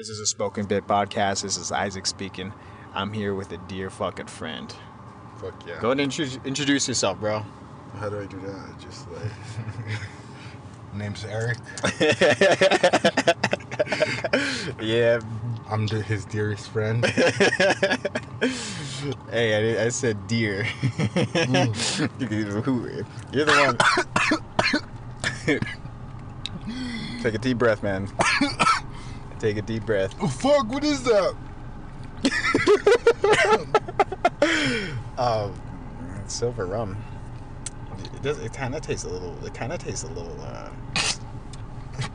This is a SpokenBit podcast. This is Isaac speaking. I'm here with a dear fucking friend. Fuck yeah. Go ahead and introduce yourself, bro. How do I do that? Just like... Name's Eric. Yeah. I'm his dearest friend. Hey, I said dear. You're the one. Take a deep breath, man. Take a deep breath. Oh, fuck, what is that? Silver rum. It kind of tastes a little.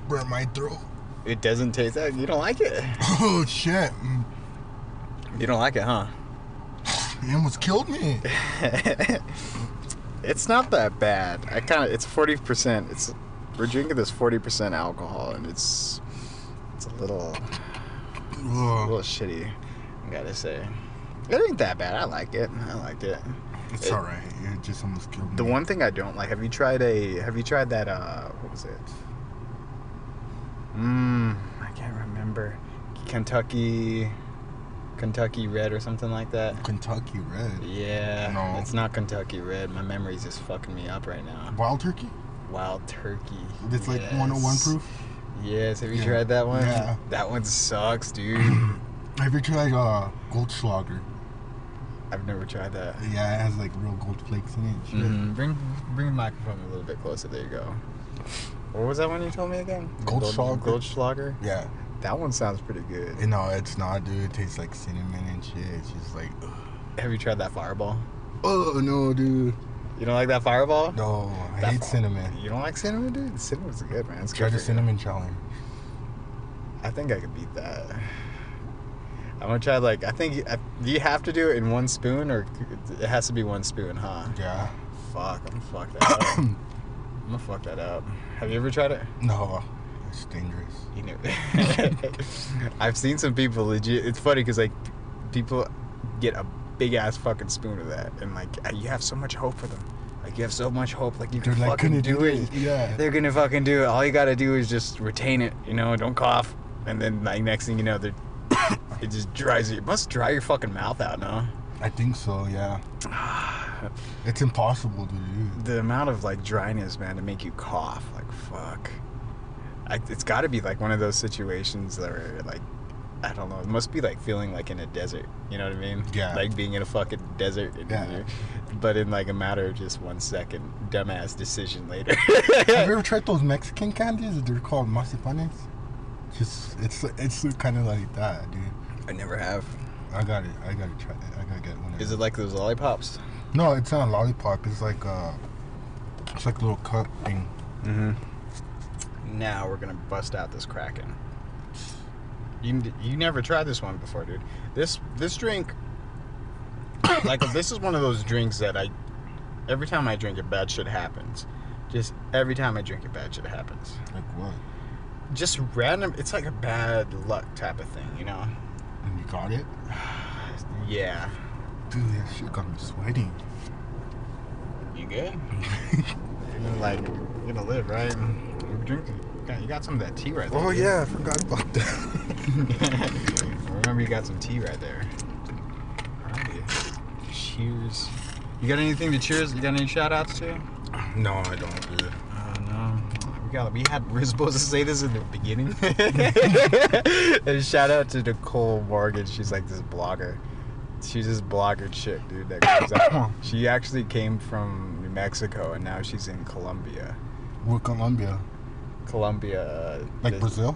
Burn my throat. It doesn't taste that. You don't like it. Oh shit. You don't like it, huh? It almost killed me. It's not that bad. It's 40%. We're drinking this 40% alcohol, and it's a little shitty, I gotta say. It ain't that bad. I like it. It's alright. It just almost killed me. The one thing I don't like, have you tried that, what was it? I can't remember. Kentucky Red or something like that. Kentucky Red? Yeah. No. It's not Kentucky Red. My memory's just fucking me up right now. Wild Turkey? Wild Turkey. It's like 101 proof? Yes. Have you tried that one? Yeah. That one sucks, dude. Have you tried Goldschlager? I've never tried that. Yeah, it has like real gold flakes in it. Shit. Mm-hmm. Bring the microphone a little bit closer. There you go. What was that one you told me again? Goldschlager? Yeah. That one sounds pretty good. No, it's not, dude. It tastes like cinnamon and shit. It's just like... ugh. Have you tried that Fireball? Oh, no, dude. You don't like that Fireball? No, I hate cinnamin. You don't like cinnamon, dude? Cinnamon's good, man. It's Try good the cinnamon challenge. I think I could beat that. I'm gonna try, do you have to do it in one spoon, or it has to be one spoon, huh? Yeah. Fuck, I'm gonna fuck that up. I'm gonna fuck that up. Have you ever tried it? No, it's dangerous. You know, I've seen some people legit. It's funny because people get a big ass fucking spoon of that, and you have so much hope for them. You have so much hope, you can fucking do it. Yeah. They're gonna fucking do it. All you gotta do is just retain it. Don't cough, and then next thing you know, it just dries. It must dry your fucking mouth out, no? I think so. Yeah. It's impossible to do. The amount of dryness, man, to make you cough, fuck. It's got to be one of those situations where I don't know. It must be feeling in a desert. You know what I mean? Yeah. Being in a fucking desert. Yeah. But in a matter of just 1 second, dumbass decision later. Have you ever tried those Mexican candies? They're called mazapanes. It's kind of like that, dude. I never have. I gotta try it. I gotta get one. Is it like those lollipops? No, it's not a lollipop. It's like a little cup thing. Mm-hmm. Now we're gonna bust out this Kraken. You never tried this one before, dude. This drink, this is one of those drinks that every time I drink it, bad shit happens. Just every time I drink it, bad shit happens. Like what? Just random. It's like a bad luck type of thing, And you got it? Yeah. Dude, that shit got me sweating. You good? You're gonna live, right? You're drinking. You got some of that tea right there. Oh, yeah, I forgot about that. Remember, you got some tea right there. Alrighty. Cheers. You got anything to cheers? You got any shout outs to? No, I don't, dude. No. We were supposed to say this in the beginning. And shout out to Nicole Morgan. She's this blogger. She's this blogger chick, dude, that comes out. She actually came from New Mexico, and now she's in Colombia. What, Colombia? Colombia. Brazil?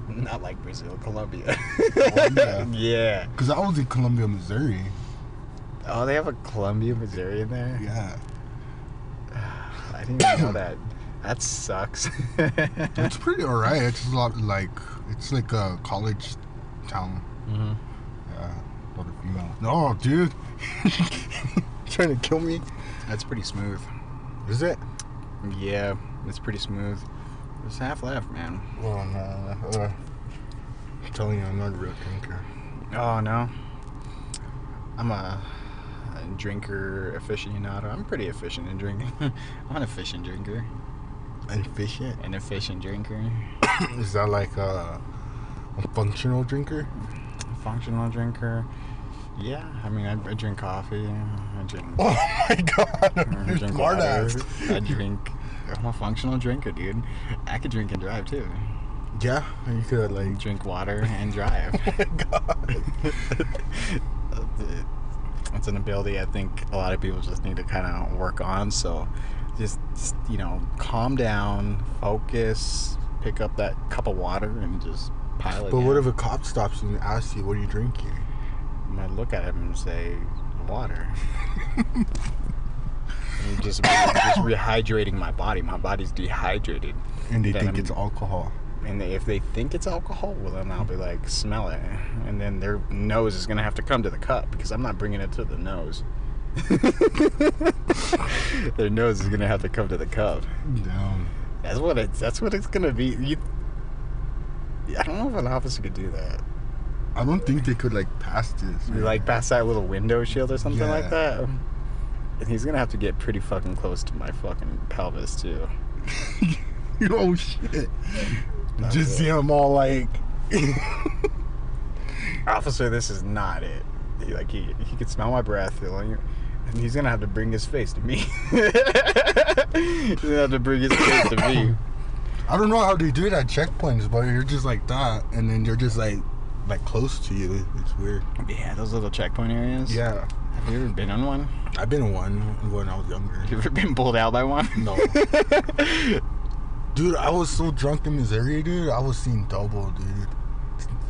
Not like Brazil, Colombia. Colombia? Yeah. Because I was in Columbia, Missouri. Oh, they have a Columbia, Missouri in there? Yeah. I didn't even know that. That sucks. It's pretty alright. It's a lot it's like a college town. Mm-hmm. Yeah. A lot of females. No, dude. Trying to kill me? That's pretty smooth. Is it? Yeah, it's pretty smooth. There's half left, man. Oh, no. I'm telling you, I'm not a real drinker. Oh, no? I'm a drinker aficionado. I'm pretty efficient in drinking. I'm an efficient drinker. Efficient? An efficient drinker. Is that A functional drinker? Functional drinker. Yeah, I mean, I drink coffee. I drink. Oh my god, I you're drink smart water. ass. I drink. I'm a functional drinker, dude. I could drink and drive too. Yeah, you could like. Drink water and drive. Oh my god. It's an ability I think a lot of people just need to kind of work on. So, just calm down, focus, pick up that cup of water, and just pile it. But down. what if a cop stops you and asks you, "What are you drinking?" I might look at him and say, water. And just rehydrating my body. My body's dehydrated. And they think it's alcohol. And if they think it's alcohol, well, then I'll be like, smell it. And then their nose is going to have to come to the cup because I'm not bringing it to the nose. Their nose is going to have to come to the cup. Damn. That's what it's going to be. I don't know if an officer could do that. I don't think they could like pass this. Man. Like pass that little window shield or something like Yeah. that. And he's gonna have to get pretty fucking close to my fucking pelvis too. Oh shit! That's Just it. see him all like. Officer, this is not it. He could smell my breath, and he's gonna have to bring his face to me. He's gonna have to bring his face to me. I don't know how they do it at checkpoints, but you're just like that, and then you're just like close to you. It's weird. Yeah, those little checkpoint areas. Yeah, Have you ever been on one? I've been in one when I was younger. You ever been pulled out by one? No. Dude, I was so drunk in Missouri, dude. I was seeing double, dude.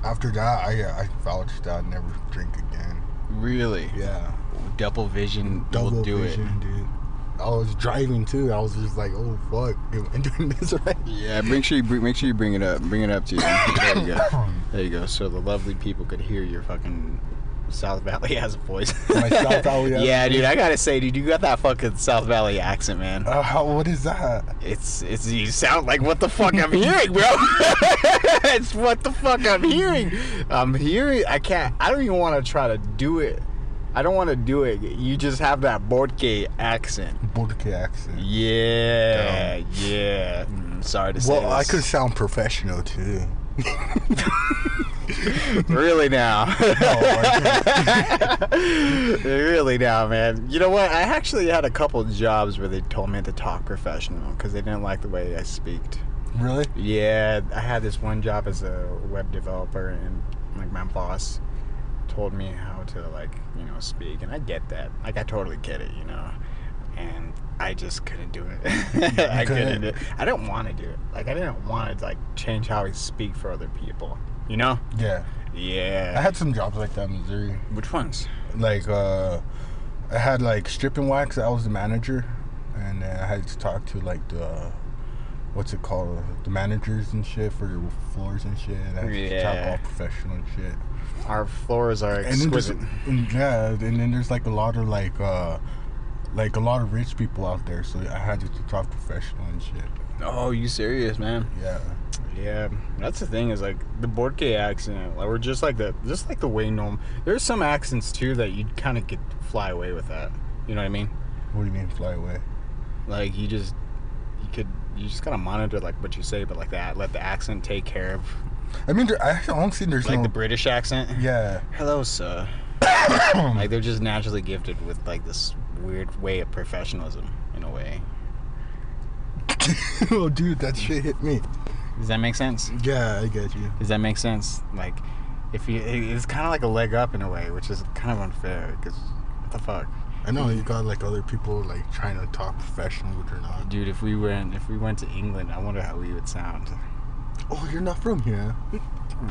After that, I vouched that I'd never drink again. Really? Yeah. Double vision Double will do vision, it. dude. I was driving too. I was just like, oh fuck, am I doing this right? Yeah, make sure you bring it up. Bring it up to you. There you go. There you go. So the lovely people could hear your fucking South Valley ass voice. My South Valley ass Yeah, voice? dude. I gotta say, dude, you got that fucking South Valley accent, man. What is that? It's you sound like what the fuck I'm hearing, bro. It's what the fuck I'm hearing. I'm hearing. I don't even want to try to do it. I don't want to do it. You just have that Borke accent. Borke accent. Yeah, yeah. Sorry to say Well, I this. could sound professional too. Really now. I Really now, man. You know what? I actually had a couple jobs where they told me to talk professional because they didn't like the way I speaked. Really? Yeah, I had this one job as a web developer, and like my boss told me how to speak, and I get that. Like I totally get it, and I just couldn't do it. I couldn't do it. I didn't want to do it. Like I didn't want to change how I speak for other people. Yeah. Yeah. I had some jobs like that in Missouri. Which ones? Like, I had like strip and wax. I was the manager, and then I had to talk to like the, what's it called, the managers and shit for the floors and shit. And I had to talk all professional and shit. Our floors are exquisite. And then there's like a lot of like a lot of rich people out there, so I had to talk professional and shit. Oh, you serious, man? Yeah. Yeah, that's the thing is like the Borke accent, or just like the way normal. There's some accents too that you kind of could fly away with that. You know what I mean? What do you mean fly away? Like you just gotta monitor like what you say, but like that, let the accent take care of. I mean, I don't see there's Like no. the British accent. Yeah. Hello, sir. Like they're just naturally gifted with like this weird way of professionalism in a way. Oh, dude, that shit hit me. Does that make sense? Yeah, I get you. Does that make sense? Like, it's kind of like a leg up in a way, which is kind of unfair. Because what the fuck, I know you got like other people like trying to talk professional, but they're not. dude? If we went to England, I wonder how we would sound. Oh, you're not from here.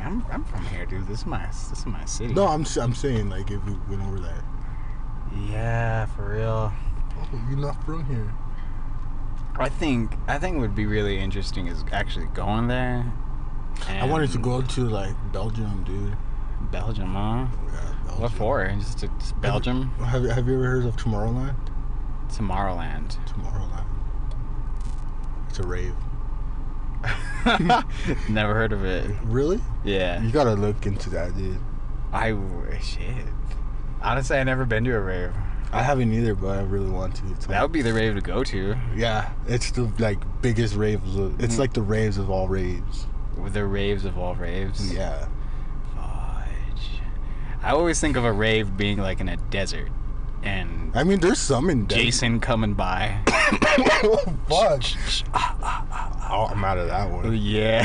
I'm from here, dude. This is my city. No, I'm saying like if we went over there. Yeah, for real. Oh, you're not from here. I think what would be really interesting is actually going there. I wanted to go to like Belgium, dude. Belgium, huh? Yeah, Belgium. What for? Just Belgium? Have you ever heard of Tomorrowland? Tomorrowland. Tomorrowland. It's a rave. Never heard of it. Really? Yeah. You gotta look into that, dude. Shit. Honestly, I never been to a rave. I haven't either, but I really want to. That would be the rave to go to. Yeah, it's the like biggest rave. It's like the raves of all raves. The raves of all raves. Yeah. Fudge. I always think of a rave being like in a desert, and I mean, there's some in desert. Jason coming by. Oh, fudge. Oh, I'm out of that Oh, one. yeah.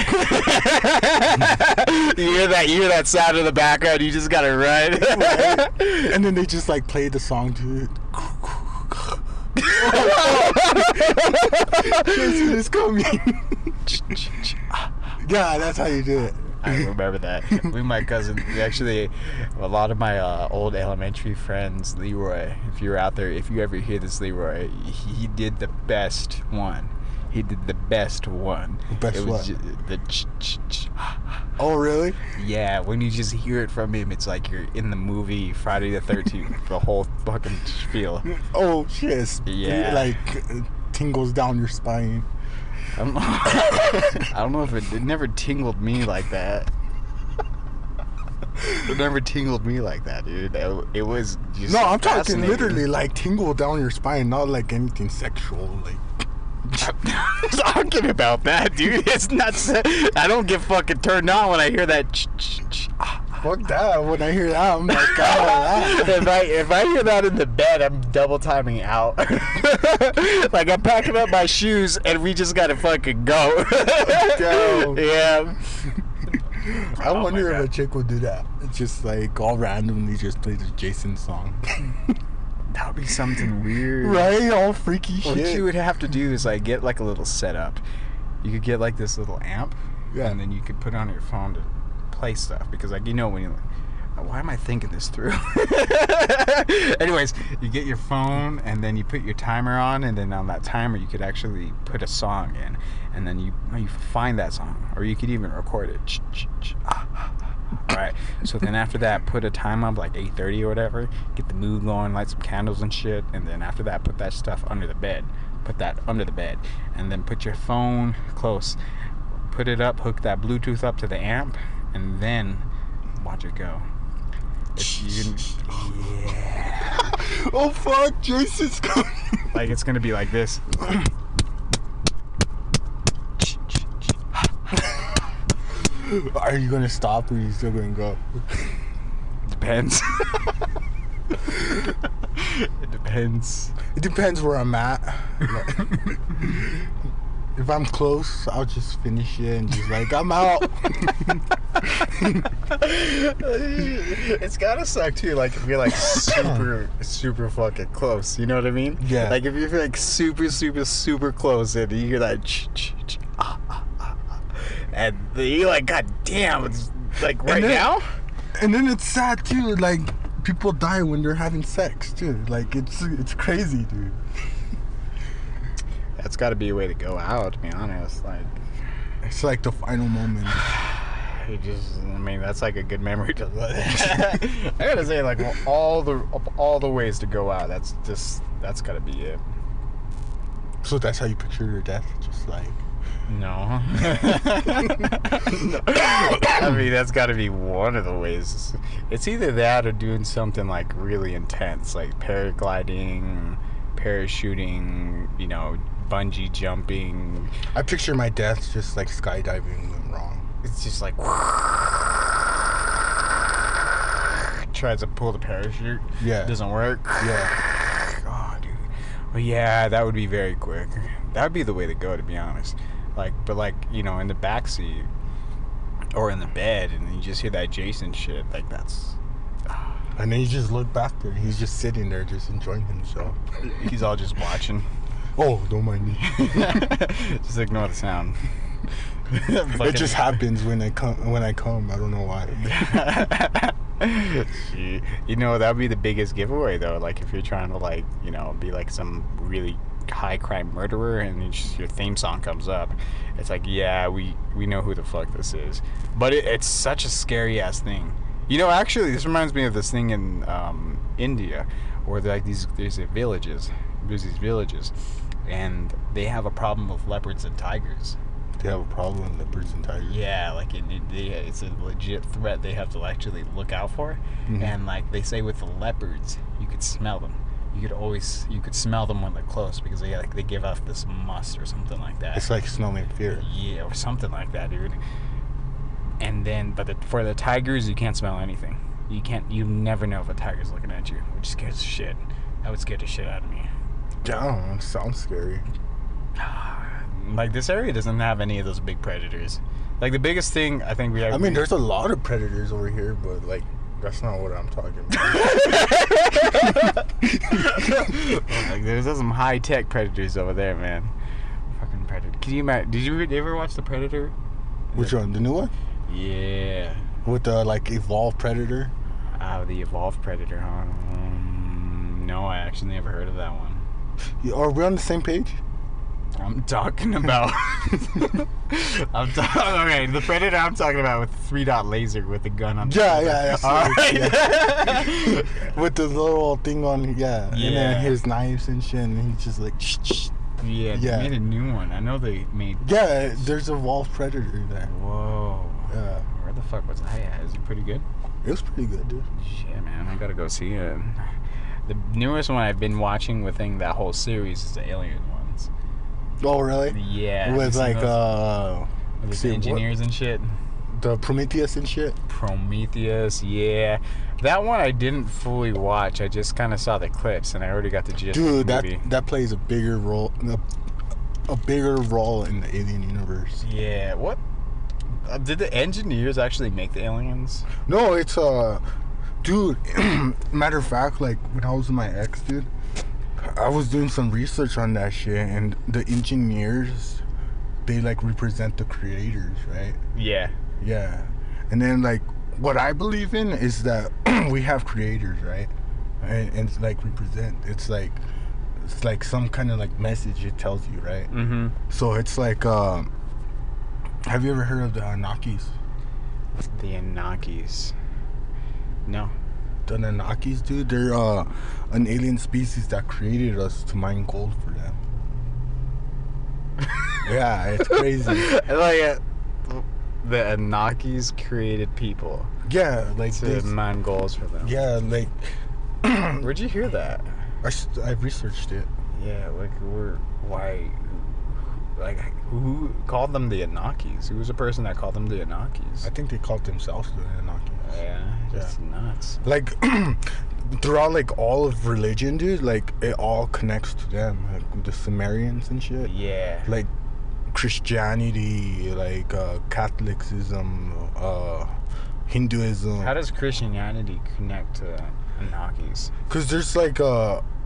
You hear that sound in the background, you just gotta run. And then they just like play the song to it. Jason is coming. Yeah, that's how you do it. I remember that. My cousin, actually, a lot of my old elementary friends, Leroy, if you're out there, if you ever hear this, Leroy, he did the best one. He did the best one. Best it was what? The Oh, really? Yeah, when you just hear it from him, it's like you're in the movie Friday the 13th, the whole fucking spiel. Oh, shit. Yeah. Like, tingles down your spine. I don't know if it never tingled me like that. It never tingled me like that, dude. It was just No, I'm talking fascinating. literally like tingle down your spine, not like anything sexual. Like, I'm talking about that, dude. It's not. I don't get fucking turned on when I hear that. fuck that. When I hear that, I'm like, oh, If I hear that in the bed, I'm double timing out. Like I'm packing up my shoes and we just gotta fucking go. Go. Yeah. I wonder if a chick would do that. It's just like all randomly just play the Jason song. That would be something weird. Right? All freaky What shit. you would have to do is like get like a little setup. You could get like this little amp, Yeah. and then you could put it on your phone to play stuff. Because like when you, why am I thinking this through? Anyways, you get your phone and then you put your timer on, and then on that timer you could actually put a song in, and then you find that song, or you could even record it. All right. So then after that, put a time up like 8:30 or whatever. Get the mood going, light some candles and shit, and then after that, put that stuff under the bed. Put that under the bed, and then put your phone close. Put it up, hook that Bluetooth up to the amp, and then watch it go. Yeah. Oh fuck, Jason's coming. Like it's gonna be like this. Are you gonna stop or are you still gonna go? Depends. It depends. It depends where I'm at. If I'm close, I'll just finish it and just like, I'm out. It's gotta suck too, like if you're like super fucking close, you know what I mean? Yeah. Like if you're like super close and you hear that and you're like, god damn, it's like right now? And then it's sad too, like people die when they're having sex too. Like it's crazy, dude. That's gotta be a way to go out, to be honest. Like It's like the final moment. that's like a good memory to I gotta say, like all the ways to go out, that's gotta be it. So that's how you picture your death? Just like No. I mean, that's got to be one of the ways. It's either that or doing something like really intense, like paragliding, parachuting, bungee jumping. I picture my death just like skydiving went wrong. It's just like tries to pull the parachute. Yeah. Doesn't work. Yeah. Oh, dude. Well, yeah, that would be very quick. That would be the way to go, to be honest. But in the backseat or in the bed, and then you just hear that Jason shit. Like that's. And then you just look back there. He's just sitting there, just enjoying himself. He's all just watching. Oh, don't mind me. Just ignore the sound. It just happens when I come. I don't know why. That would be the biggest giveaway, though. Like if you're trying to be like some really high crime murderer, and your theme song comes up, it's like, yeah, we know who the fuck this is. But it's such a scary ass thing. Actually, this reminds me of this thing in India, where there's these villages, and they have a problem with leopards and tigers. They have a problem with leopards and tigers. Yeah, like it's a legit threat they have to actually look out for. Mm-hmm. And like they say with the leopards, you could smell them. You could smell them when they're close, because they give off this must or something like that. It's like smelling fear. Yeah, or something like that, dude. And then, for the tigers, you can't smell anything. You never know if a tiger's looking at you, which scares the shit. That would scare the shit out of me. Damn, sounds scary. Like, this area doesn't have any of those big predators. Like, the biggest thing I think we have... I mean, there's a lot of predators over here, but, like, that's not what I'm talking about. Like, there's some high-tech predators over there, man. Fucking predator. Can you imagine? Did you ever watch The Predator? Which one? The new one? Yeah. With the, like, evolved predator? Oh, the evolved predator, huh? No, I actually never heard of that one. Are we on the same page? I'm talking about... Okay, the predator I'm talking about with the 3-dot laser with the gun on. Yeah. All right. Yeah. With the little thing on, yeah. And then his knives and shit, and he's just like, shh. Yeah, they made a new one. I know they made... Yeah, there's a evolved predator there. Whoa. Yeah. Where the fuck was I at? Is it pretty good? It was pretty good, dude. Shit, man. I gotta go see it. The newest one I've been watching within that whole series is the Alien ones. Oh, really? Yeah. With, like, with the engineers and shit. The Prometheus and shit? Prometheus, yeah. That one I didn't fully watch. I just kind of saw the clips, and I already got the gist of the movie. Dude, that plays a bigger role... A bigger role in the Alien universe. Yeah, what? Did the engineers actually make the aliens? No, it's dude. Matter of fact, like when I was with my ex, dude, I was doing some research on that shit, and the engineers, they like represent the creators, right? Yeah. Yeah, and then like what I believe in is that we have creators, right? And it's like represent. It's like some kind of like message it tells you, right? Mm-hmm. So it's like have you ever heard of the Anunnakis? The Anunnakis. No. The Anunnakis, dude, they're an alien species that created us to mine gold for them. Yeah, it's crazy. Like the Anunnakis created people. Yeah, like to mine goals for them. Yeah, like. Where'd you hear that? I researched it. Yeah, like why? Like, who called them the Anunnakis? Who was the person that called them the Anunnakis? I think they called themselves the Anunnakis. Yeah, that's nuts. Like, throughout, like, all of religion, dude, like, it all connects to them. Like, the Sumerians and shit. Yeah. Like, Christianity, like, Catholicism, Hinduism. How does Christianity connect to Anunnakis? Because there's, like,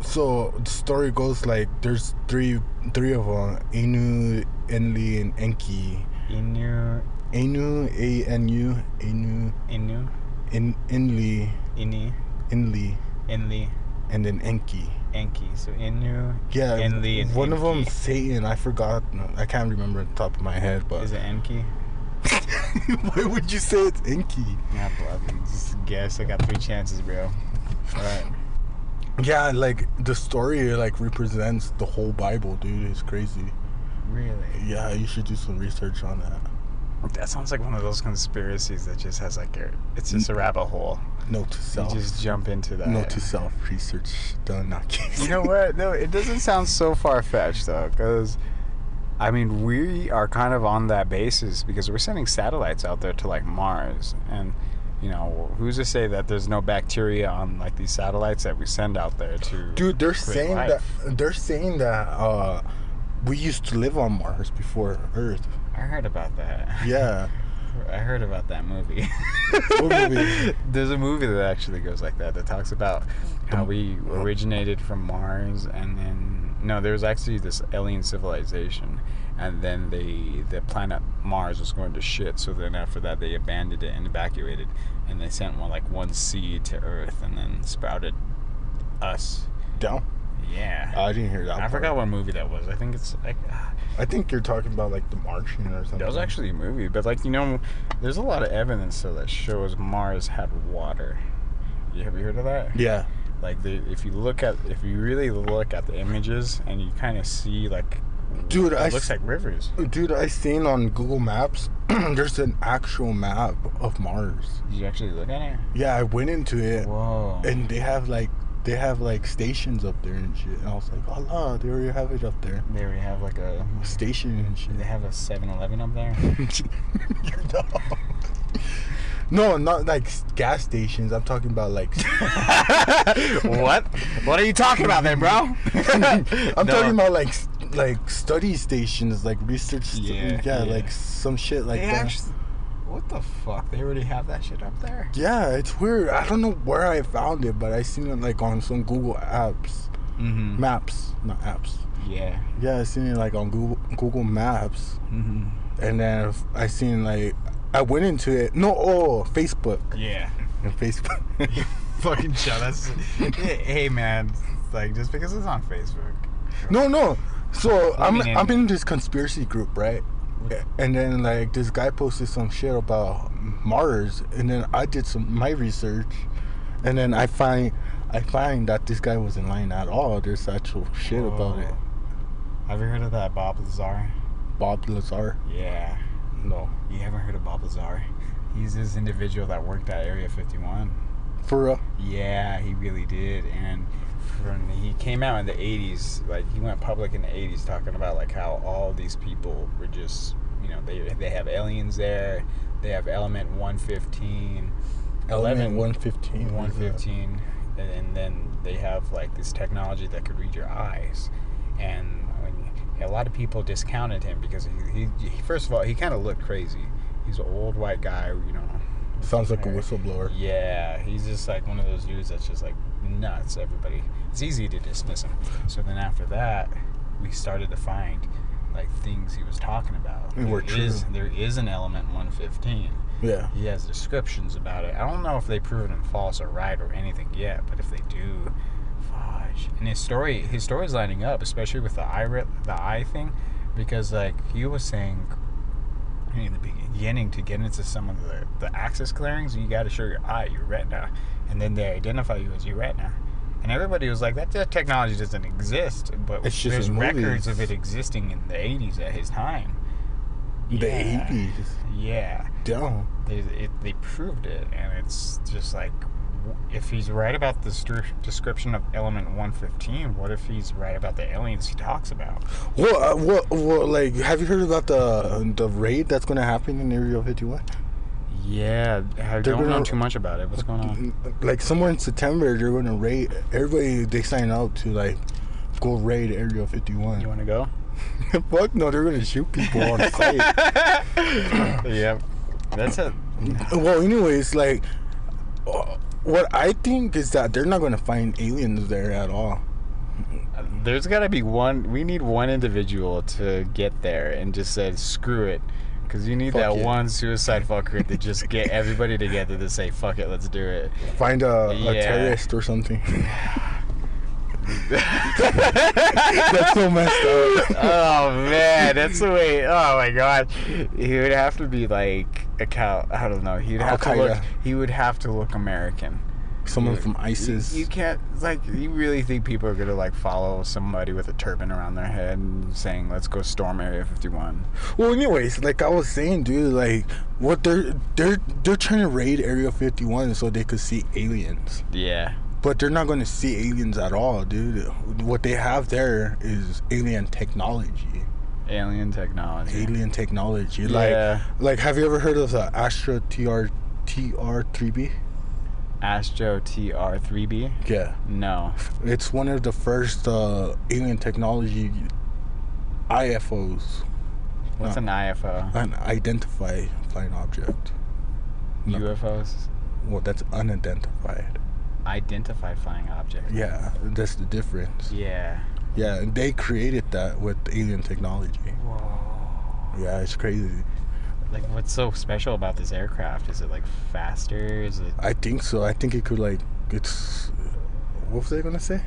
so the story goes like there's three of them: Anu, Enli, and Enki. Anu, Anu, Enli, and then Enki. So Inu, yeah, Enli, and one Enki. of them Satan. I forgot. I can't remember at the top of my head. But is it Enki? Why would you say it's Enki? Yeah, bro, just guess. I got 3 chances, bro. All right. Yeah, like the story like represents the whole Bible, dude. It's crazy. Really? Yeah, you should do some research on that. That sounds like one of those conspiracies that just has like it's just a rabbit hole. Note to self. You just jump into that. Note to self. Research done, not case. You know what? No, it doesn't sound so far-fetched though, because I mean we are kind of on that basis because we're sending satellites out there to like Mars, and you know, who's to say that there's no bacteria on like these satellites that we send out there to? Dude, they're saying that we used to live on Mars before Earth. I heard about that. Yeah. I heard about that movie. What movie? There's a movie that actually goes like that talks about how we originated from Mars, and then there was actually this alien civilization, and then the planet Mars was going to shit, so then after that they abandoned it and evacuated, and they sent one seed to Earth and then sprouted us. Down? Yeah. I didn't hear that. I forgot what movie that was. I think it's like I think you're talking about like The Martian or something. That was actually a movie, but like there's a lot of evidence though that shows Mars had water. Have you heard of that? Yeah. Like if you really look at the images and you kind of see like, dude, it looks like rivers. Dude, I seen on Google Maps there's an actual map of Mars. Did you actually look at it? Yeah, I went into it. Whoa. And they have stations up there and shit. And I was like, Allah, they already have it up there. They already have like a station and shit. They have a 7-Eleven up there. You're dumb. No, not like gas stations. I'm talking about like. What? What are you talking about, then, bro? I'm talking about like study stations, like research. Yeah. Like some shit like that. Actually, what the fuck? They already have that shit up there? Yeah, it's weird. I don't know where I found it, but I seen it like on some Google apps, maps, not apps. Yeah. Yeah, I seen it like on Google Maps, and then I seen like I went into it. Facebook. Yeah. And Facebook. Fucking shut us. Hey man, like just because it's on Facebook. No. So I'm in this conspiracy group, right? And then like this guy posted some shit about Mars, and then I did my research, and then I find that this guy wasn't lying at all. There's actual shit about it. Have you heard of that Bob Lazar? Bob Lazar? Yeah. No. You haven't heard of Bob Lazar? He's this individual that worked at Area 51. For real? Yeah, he really did. And he came out in the 80s, like he went public in the 80s talking about like how all these people were just, you know, they have aliens there. They have element 115. Element 115. 115. And then they have like this technology that could read your eyes. And a lot of people discounted him because he first of all, he kind of looked crazy. He's an old white guy, you know. Sounds like a whistleblower. Yeah, he's just like one of those dudes that's just like nuts. Everybody, it's easy to dismiss him. So then after that, we started to find like things he was talking about. There is an element 115. Yeah. He has descriptions about it. I don't know if they've proven him false or right or anything yet, but if they do, fudge. And his story's lining up, especially with the eye thing, because like he was saying in the beginning, to get into some of the access clearings, you got to show your eye, your retina, and then they identify you as your retina. And everybody was like, that technology doesn't exist, but it's just there's records of it existing in the 80s at his time. The 80s? Yeah. Damn. They proved it, and it's just like, if he's right about this description of element 115, what if he's right about the aliens he talks about? What like, have you heard about the raid that's going to happen in Area 51? Yeah, I don't know too much about it. What's going on? Like, somewhere in September, they're going to raid. Everybody, they sign up to, like, go raid Area 51. You want to go? Fuck no, they're going to shoot people on site. Yeah, that's it. Well, anyways, like, what I think is that they're not going to find aliens there at all. There's got to be one. We need one individual to get there and just said, screw it. Because you need one suicide fucker to just get everybody together to say, fuck it, let's do it. Find a terrorist or something. That's so messed up. Oh, man. That's the way. Oh, my God. He would have to be like I don't know. He would have to look American. Someone from ISIS. You can't, like, you really think people are gonna like follow somebody with a turban around their head and saying, let's go storm Area 51? Well, anyways, like I was saying, dude, like, what they're trying to raid Area 51 so they could see aliens. Yeah. But they're not gonna see aliens at all, dude. What they have there is alien technology. Alien technology. Yeah. Like, have you ever heard of the Astra TR-3B? Astro TR-3B? Yeah. No. It's one of the first alien technology IFOs. What's an IFO? An identified flying object. UFOs? Well, that's unidentified. Identified flying object. Yeah, that's the difference. Yeah. Yeah, and they created that with alien technology. Whoa. Yeah, it's crazy. Like, what's so special about this aircraft? Is it like faster? Is it? I think so. I think it could what was I gonna say?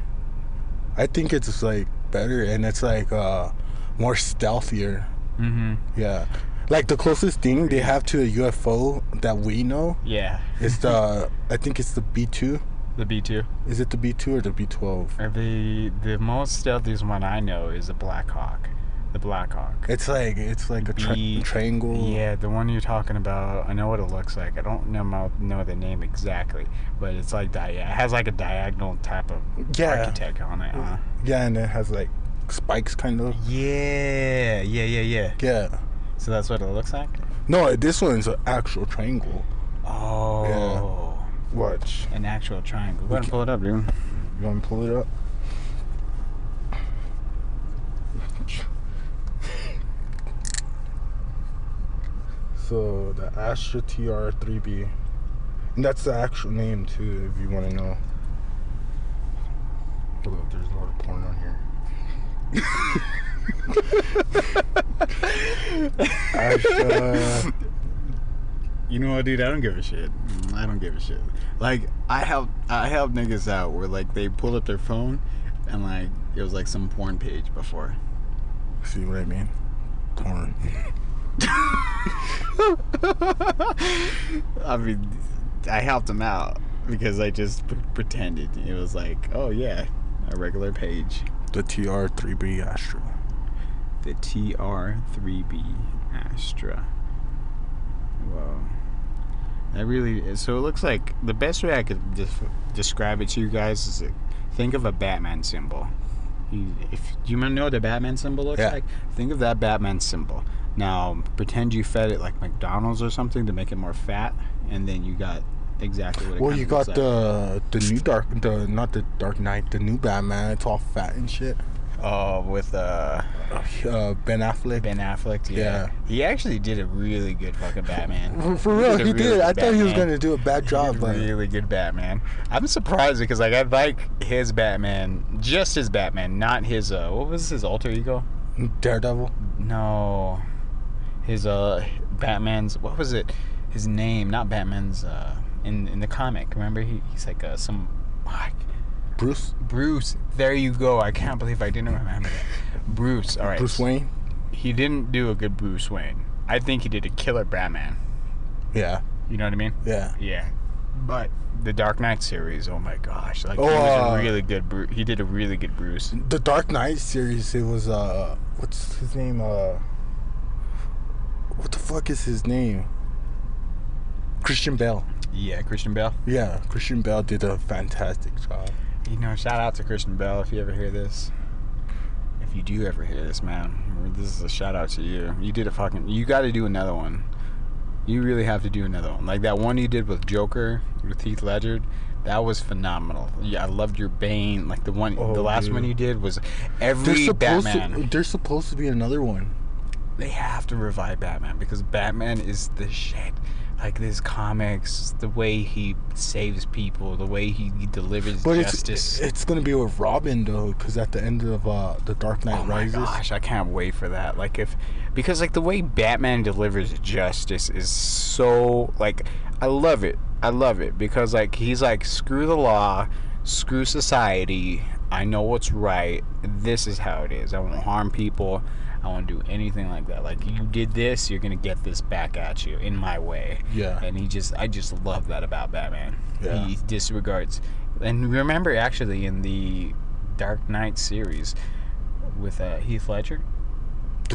I think it's like better, and it's like more stealthier. Mm-hmm. Yeah. Like the closest thing they have to a UFO that we know. Yeah. Is I think it's the B2. The B2. Is it the B2 or the B12? The most stealthiest one I know is a Black Hawk. The Black Hawk. It's like a triangle. Yeah, the one you're talking about. I know what it looks like. I don't know the name exactly, but it's like it has like a diagonal type of architect on it. Yeah, and it has like spikes, kind of. Yeah. Yeah. So that's what it looks like. No, this one's an actual triangle. Oh. Yeah. Watch. An actual triangle. Go ahead and pull it up, dude. You want me to pull it up? So the Astra TR3B, and that's the actual name too, if you want to know. Hold up, there's a lot of porn on here. Astra. You know what, dude? I don't give a shit. I don't give a shit. Like, I help niggas out where, like, they pulled up their phone and, like, it was like some porn page before. See what I mean? Porn. I mean, I helped him out because I just pretended. It was like, oh yeah, a regular page. The TR3B Astra. The TR3B Astra. Whoa. That really is. So it looks like the best way I could describe it to you guys is think of a Batman symbol. If you know what the Batman symbol looks like, think of that Batman symbol. Now pretend you fed it like McDonald's or something to make it more fat, and then you got exactly what it Well, you got like. the new not the Dark Knight, the new Batman. It's all fat and shit. Oh, with Ben Affleck. Ben Affleck, yeah. He actually did a really good fucking Batman. For real, he did. I thought he was gonna do a bad job, but really good Batman. I'm surprised because like I like his Batman, just his Batman, not his what was his alter ego? Daredevil. No, his Batman's, what was it? His name, not Batman's. In the comic, remember he's like some. Bruce. There you go. I can't believe I didn't remember that. Bruce. All right. Bruce Wayne. He didn't do a good Bruce Wayne. I think he did a killer Batman. Yeah. You know what I mean? Yeah. Yeah. But the Dark Knight series, oh my gosh, like he was a really good. He did a really good Bruce. The Dark Knight series. It was what's his name? What the fuck is his name? Christian Bale. Yeah, Christian Bale. Yeah, Christian Bale did a fantastic job. You know, shout out to Christian Bale if you ever hear this. If you do ever hear this, man, this is a shout out to you. You did you got to do another one. You really have to do another one. Like that one you did with Joker, with Heath Ledger, that was phenomenal. Yeah, I loved your Bane. Like the last one you did was every Batman. There's supposed to be another one. They have to revive Batman because Batman is the shit. Like his comics, the way he saves people, the way he delivers justice. It's gonna be with Robin though, because at the end of the Dark Knight Rises. Oh my gosh, I can't wait for that. Because the way Batman delivers justice is so I love it. I love it because he's like, screw the law, screw society. I know what's right. This is how it is. I won't harm people. I won't do anything like that. Like, you did this, you're gonna get this back at you in my way. Yeah. And I just love that about Batman. Yeah. He disregards. And remember, actually, in the Dark Knight series with Heath Ledger, the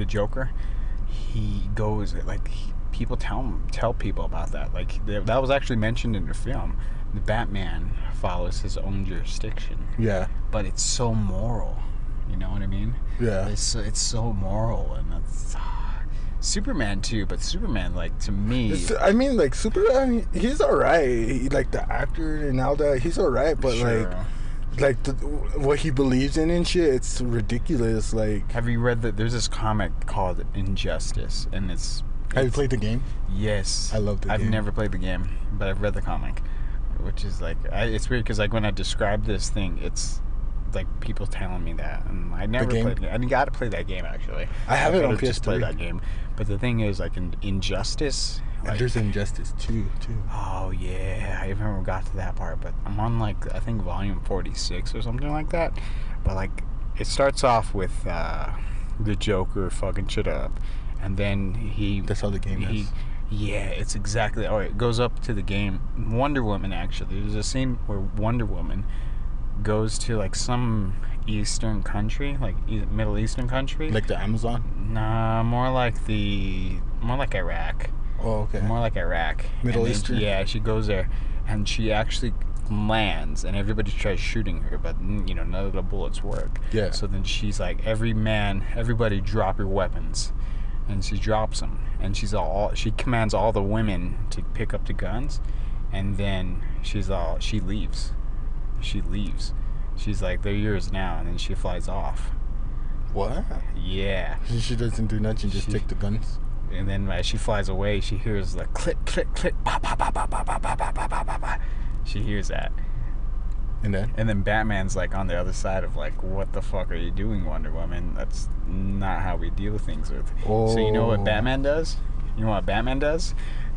Joker, he goes people tell people about that. That was actually mentioned in the film. The Batman follows his own jurisdiction. Yeah. But it's so moral. You know what I mean? Yeah. It's so moral, and that's Superman too. But Superman, to me, Superman, he's alright. The actor and all that, he's alright. But sure. What he believes in and shit, it's ridiculous. Have you read there's this comic called Injustice, and have you played the game? Yes, I love the game. I've never played the game, but I've read the comic, which is it's weird because when I describe this thing, it's people telling me that, and I never played it. I got to play that game actually. I have it on PS3. Just play that game, but the thing is, in Injustice, there's Injustice 2 too. Oh yeah, I never got to that part, but I'm on I think volume 46 or something like that. But it starts off with the Joker fucking shit up, and then that's how the game is. Yeah, it's exactly. Oh, it goes up to the game. Wonder Woman, actually, there's a scene where Wonder Woman goes to some Eastern country, Middle Eastern country, like the Amazon. Nah, more like Iraq. Oh, okay. More like Iraq. Middle Eastern. Yeah, she goes there, and she actually lands, and everybody tries shooting her, but none of the bullets work. Yeah. So then she's like, everybody drop your weapons. and she drops them, and she commands all the women to pick up the guns, and then she leaves. She's like, they're yours now, and then she flies off. What? Yeah. She doesn't do nothing, just take the guns. And then as she flies away, she hears the click, click, click, ba, ba, ba, ba, ba, ba, ba, ba, ba, ba, ba. She hears that. And then Batman's like on the other side of like, what the fuck are you doing, Wonder Woman? That's not how we deal with things with. Oh. So you know what Batman does?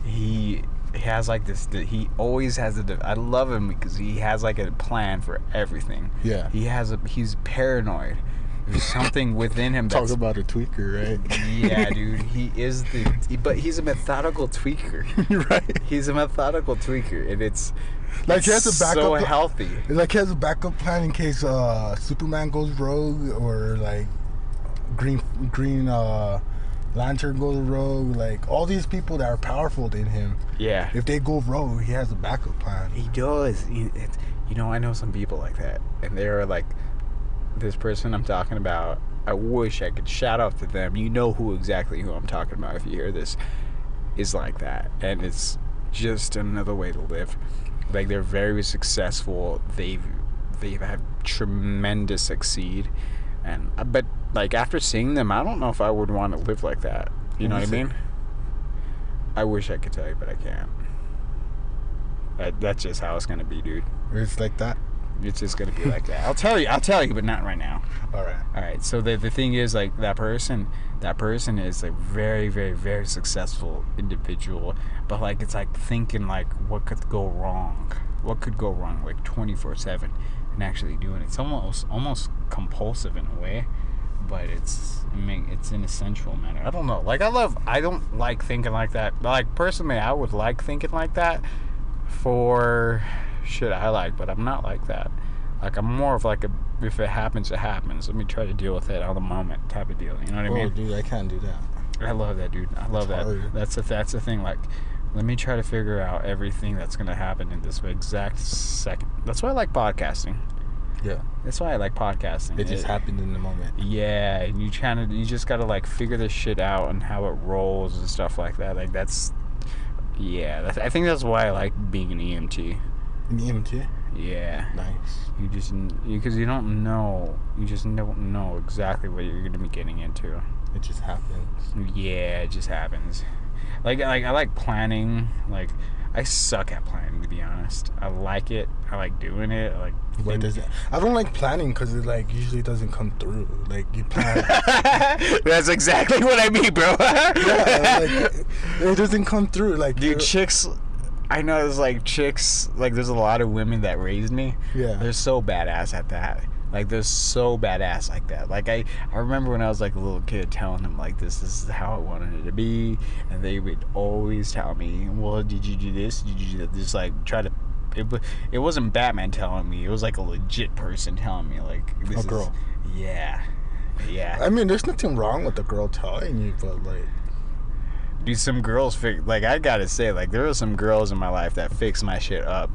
He has like this. He always has I love him because he has like a plan for everything. Yeah. He's paranoid. There's something within him that's... Talk about a tweaker, right? Yeah, dude. But he's a methodical tweaker. Right. He's a methodical tweaker, and it's like he has a backup. So healthy. Like he has a backup plan in case Superman goes rogue, or like Green Lantern goes rogue. Like all these people that are powerful than him. Yeah. If they go rogue, he has a backup plan. He does. I know some people like that, and they're like, this person I'm talking about. I wish I could shout out to them. You know who I'm talking about if you hear this. Is like that, and it's just another way to live. Like they're very successful. They've had tremendous succeed, but like after seeing them, I don't know if I would want to live like that. You know what I mean? I wish I could tell you, but I can't. That's just how it's gonna be, dude. It's like that. It's just gonna be like that. I'll tell you, but not right now. All right. So the thing is, like that person is a very, very, very successful individual, but like it's like thinking like what could go wrong, like 24/7, and actually doing it. It's almost compulsive in a way, but it's in a sensual manner. I don't know. Like I don't like thinking like that. Like personally, I would like thinking like that for shit I like, but I'm not like that. Like I'm more of like if it happens, it happens. Let me try to deal with it on the moment type of deal. You know what I mean? Oh, dude, I can't do that. I love that, dude. I love that. Hard. That's the thing. Like, let me try to figure out everything that's gonna happen in this exact second. That's why I like podcasting. Yeah. That's why I like podcasting. It just happened in the moment. Yeah, and you just gotta like figure this shit out and how it rolls and stuff like that. Like that's. Yeah, I think that's why I like being an EMT. An EMT? Yeah. Nice. Because you don't know exactly what you're gonna be getting into. It just happens. Yeah, it just happens. Like I like planning. Like I suck at planning, to be honest. I like it. I like doing it. I don't like planning because it like usually doesn't come through. Like you plan. That's exactly what I mean, bro. Yeah, like it doesn't come through. Like dude, chicks. I know there's like chicks. Like there's a lot of women that raised me. Yeah. They're so badass at that. Like they're so badass like that. Like I remember when I was like a little kid telling them like this is how I wanted it to be, and they would always tell me, well, did you do this? Did you do that? Just like try to. It wasn't Batman telling me. It was like a legit person telling me like this a girl. Yeah. I mean, there's nothing wrong with the girl telling you, but like. Dude, some girls like I gotta say, like there were some girls in my life that fixed my shit up.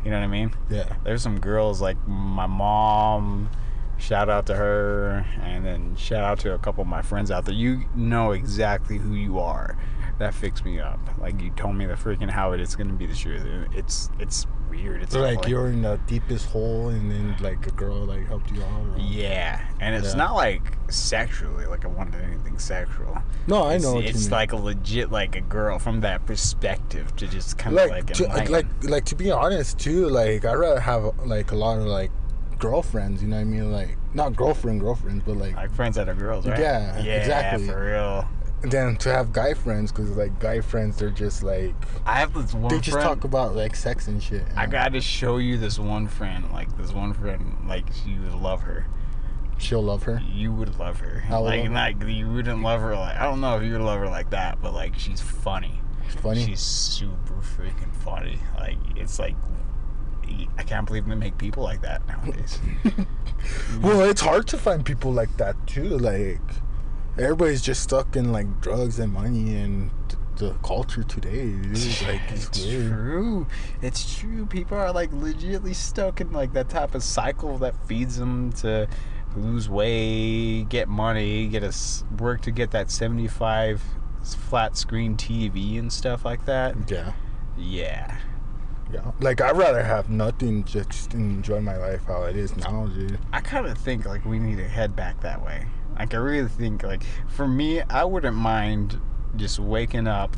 You know what I mean? Yeah. There's some girls like my mom, shout out to her, and then shout out to a couple of my friends out there. You know exactly who you are. That fixed me up. Like you told me the freaking how it's gonna be the truth. It's weird. It's like you're in the deepest hole, and then like a girl like helped you out. Or... Yeah, and it's not like sexually. Like I wanted anything sexual. No, I know. It's like a legit like a girl from that perspective to just kind of like to be honest too. Like I'd rather have like a lot of like girlfriends. You know what I mean? Like not girlfriends, but like friends that are girls, right? Yeah, exactly. For real. Then to have guy friends, because like guy friends, they're just like I have this one. They just talk about like sex and shit. I gotta show you this one friend. Like this one friend, like you would love her. She'll love her. You would love her. Like you wouldn't love her like I don't know if you would love her like that, but like she's funny. Funny. She's super freaking funny. Like it's like I can't believe they make people like that nowadays. Well, it's hard to find people like that too. Like. Everybody's just stuck in like drugs and money and the culture today. Dude. Like it's true. It's true. People are like legitimately stuck in like that type of cycle that feeds them to lose weight, get money, work to get that 75 flat screen TV and stuff like that. Yeah. Yeah. Yeah. Like, I'd rather have nothing, just enjoy my life how it is now, dude. I kind of think, like, we need to head back that way. Like, I really think, like, for me, I wouldn't mind just waking up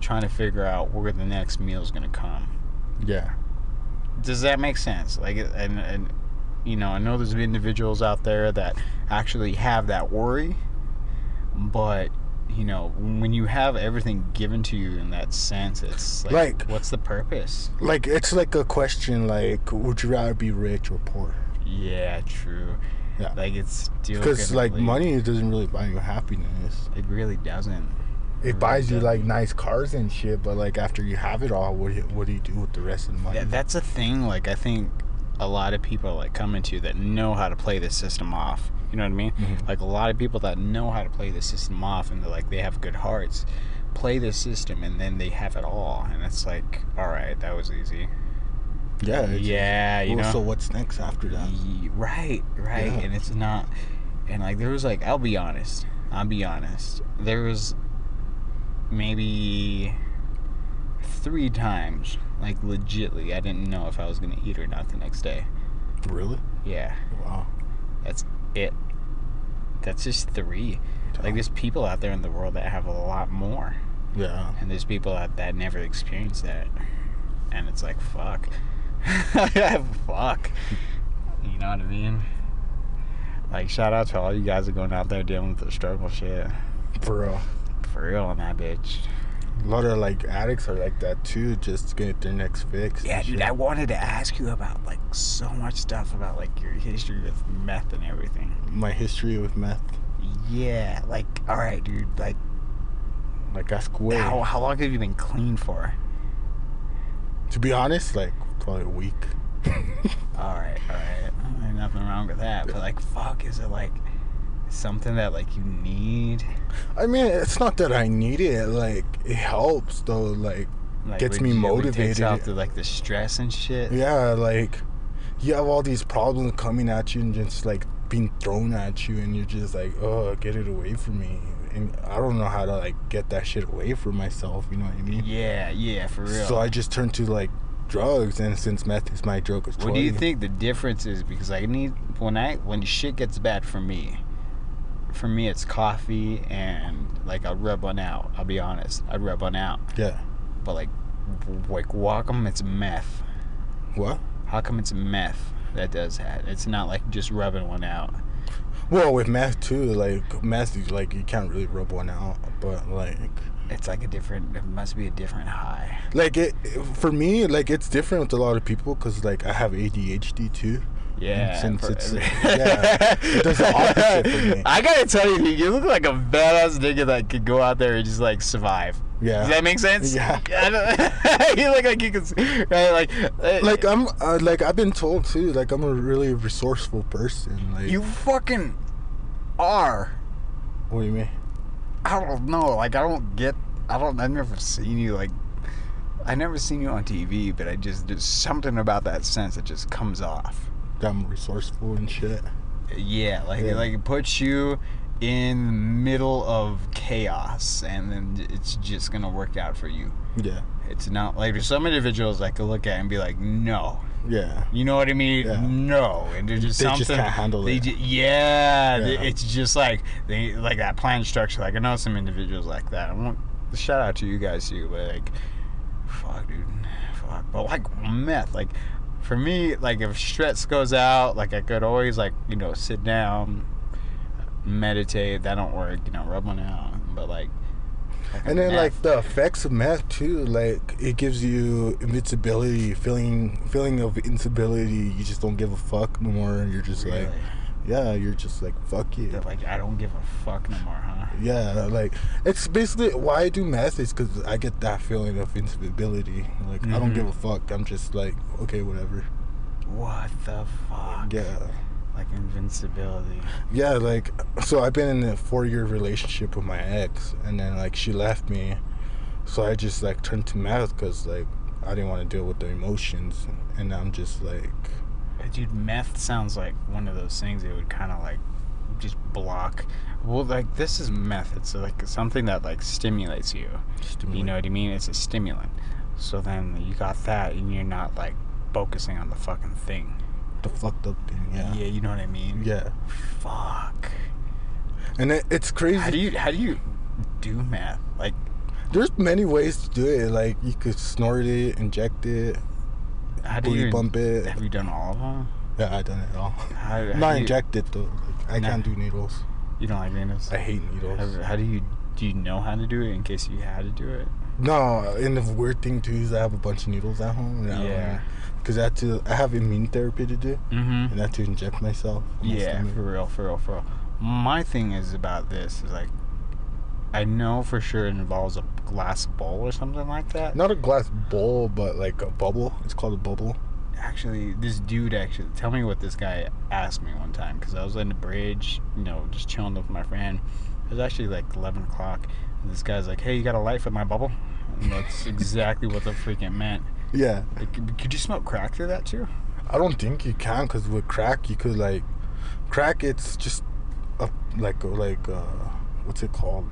trying to figure out where the next meal's gonna come. Yeah. Does that make sense? Like, and you know, I know there's individuals out there that actually have that worry, but you know, when you have everything given to you in that sense, it's like what's the purpose? Like, it's like a question, like, would you rather be rich or poor? Yeah, true. Yeah. Like, it's still because like money doesn't really buy you happiness. It really doesn't. It buys you like nice cars and shit, but like after you have it all, what do you do with the rest of the money? That's a thing. Like, I think a lot of people like come into that know how to play the system off. You know what I mean? Mm-hmm. Like, a lot of people that know how to play the system off and they have good hearts, play the system, and then they have it all, and it's like, all right, that was easy. Yeah. Yeah, you know. So what's next after that? Right. Yeah. And it's not. And like, there was like, I'll be honest. There was maybe 3 times, like, legitly, I didn't know if I was gonna eat or not the next day. Really? Yeah. Wow. That's it. That's just 3. Like, there's people out there in the world that have a lot more. Yeah. And there's people that never experience that. And it's like, fuck. Fuck. You know what I mean? Like, shout out to all you guys that are going out there dealing with the struggle shit. For real. For real on that bitch. A lot of like addicts are like that too, just to get their next fix. Yeah, dude, I wanted to ask you about like so much stuff about like your history with meth and everything. My history with meth. Yeah, like, all right, dude, like ask away. How long have you been clean for? To be honest, like probably a week. all right. Ain't nothing wrong with that, but like, fuck, is it like something that like you need? I mean, it's not that I need it. Like, it helps though. Like gets me motivated. Takes out the like the stress and shit. Yeah, like you have all these problems coming at you and just like being thrown at you, and you're just like, oh, get it away from me. And I don't know how to like get that shit away from myself. You know what I mean? Yeah, for real. So I just turned to like drugs, and since meth is my drug of choice. What do you think the difference is? Because I need when shit gets bad for me it's coffee, and like I'll rub one out. I'll be honest, I'd rub one out. Yeah. But like how come it's meth? What? How come it's meth that does that? It's not like just rubbing one out. Well, with meth too, like meth is like you can't really rub one out, but like it's like it must be a different high. Like for me, like it's different with a lot of people because like I have ADHD too. Yeah, since it does the opposite for me. I gotta tell you, dude, you look like a badass nigga that could go out there and just like survive. Yeah. Does that make sense? Yeah. You look like you can, right? Like I'm, like I've been told too. Like I'm a really resourceful person. Like you fucking are. What do you mean? I don't know. Like I've never seen you like. I never seen you on TV, but there's something about that sense that just comes off. I'm resourceful and shit. Yeah, like it puts you in the middle of chaos, and then it's just gonna work out for you. Yeah. It's not like there's some individuals I could look at and be like, no. Yeah. You know what I mean? Yeah. No. And they're just something. They just can't handle it. It's just like they like that plan structure. Like I know some individuals like that. I want to shout out to you guys too, but like, fuck, dude, fuck. But like meth, like. For me, like if stress goes out, like I could always like, you know, sit down, meditate. That don't work, you know, rub one out. But like and then meth, like the effects of meth too, like it gives you invincibility, feeling of invincibility. You just don't give a fuck no more. You're just really? Like, yeah, you're just like fuck you. Like I don't give a fuck no more, huh? Yeah, like it's basically why I do meth is because I get that feeling of invincibility. Like I don't give a fuck. I'm just like okay, whatever. What the fuck? Yeah. Like invincibility. Yeah, like so I've been in a 4-year relationship with my ex, and then like she left me, so I just like turned to meth because like I didn't want to deal with the emotions, and I'm just like. Dude, meth sounds like one of those things that would kind of like just block. Well, like this is meth. It's like something that like stimulates you. You know what I mean? It's a stimulant. So then you got that, and you're not like focusing on the fucking thing. The fucked up thing. Yeah. Yeah, you know what I mean? Yeah. Fuck. And it's crazy. How do you do meth? Like, there's many ways to do it. Like you could snort it, inject it, how do you bump it. Have you done all of them? Yeah, I done it all. How Not inject it though. Like, I can't do needles. You don't like needles? I hate needles. How do you know how to do it in case you had to do it? No, and the weird thing too is I have a bunch of needles at home. Yeah. Because I have immune therapy to do, Mm-hmm. and I have to inject myself. Yeah, for real. My thing is about this is like, I know for sure it involves a glass bowl or something like that. Not a glass bowl, but like a bubble. It's called a bubble. Actually, this dude tell me what this guy asked me one time, because I was in the bridge, just chilling with my friend. It was actually like 11 o'clock, and this guy's like, hey, you got a light for my bubble? And that's exactly what the freaking meant. Yeah. Like, could you smoke crack through that too? I don't think you can, because with crack, you could like, crack, it's just what's it called?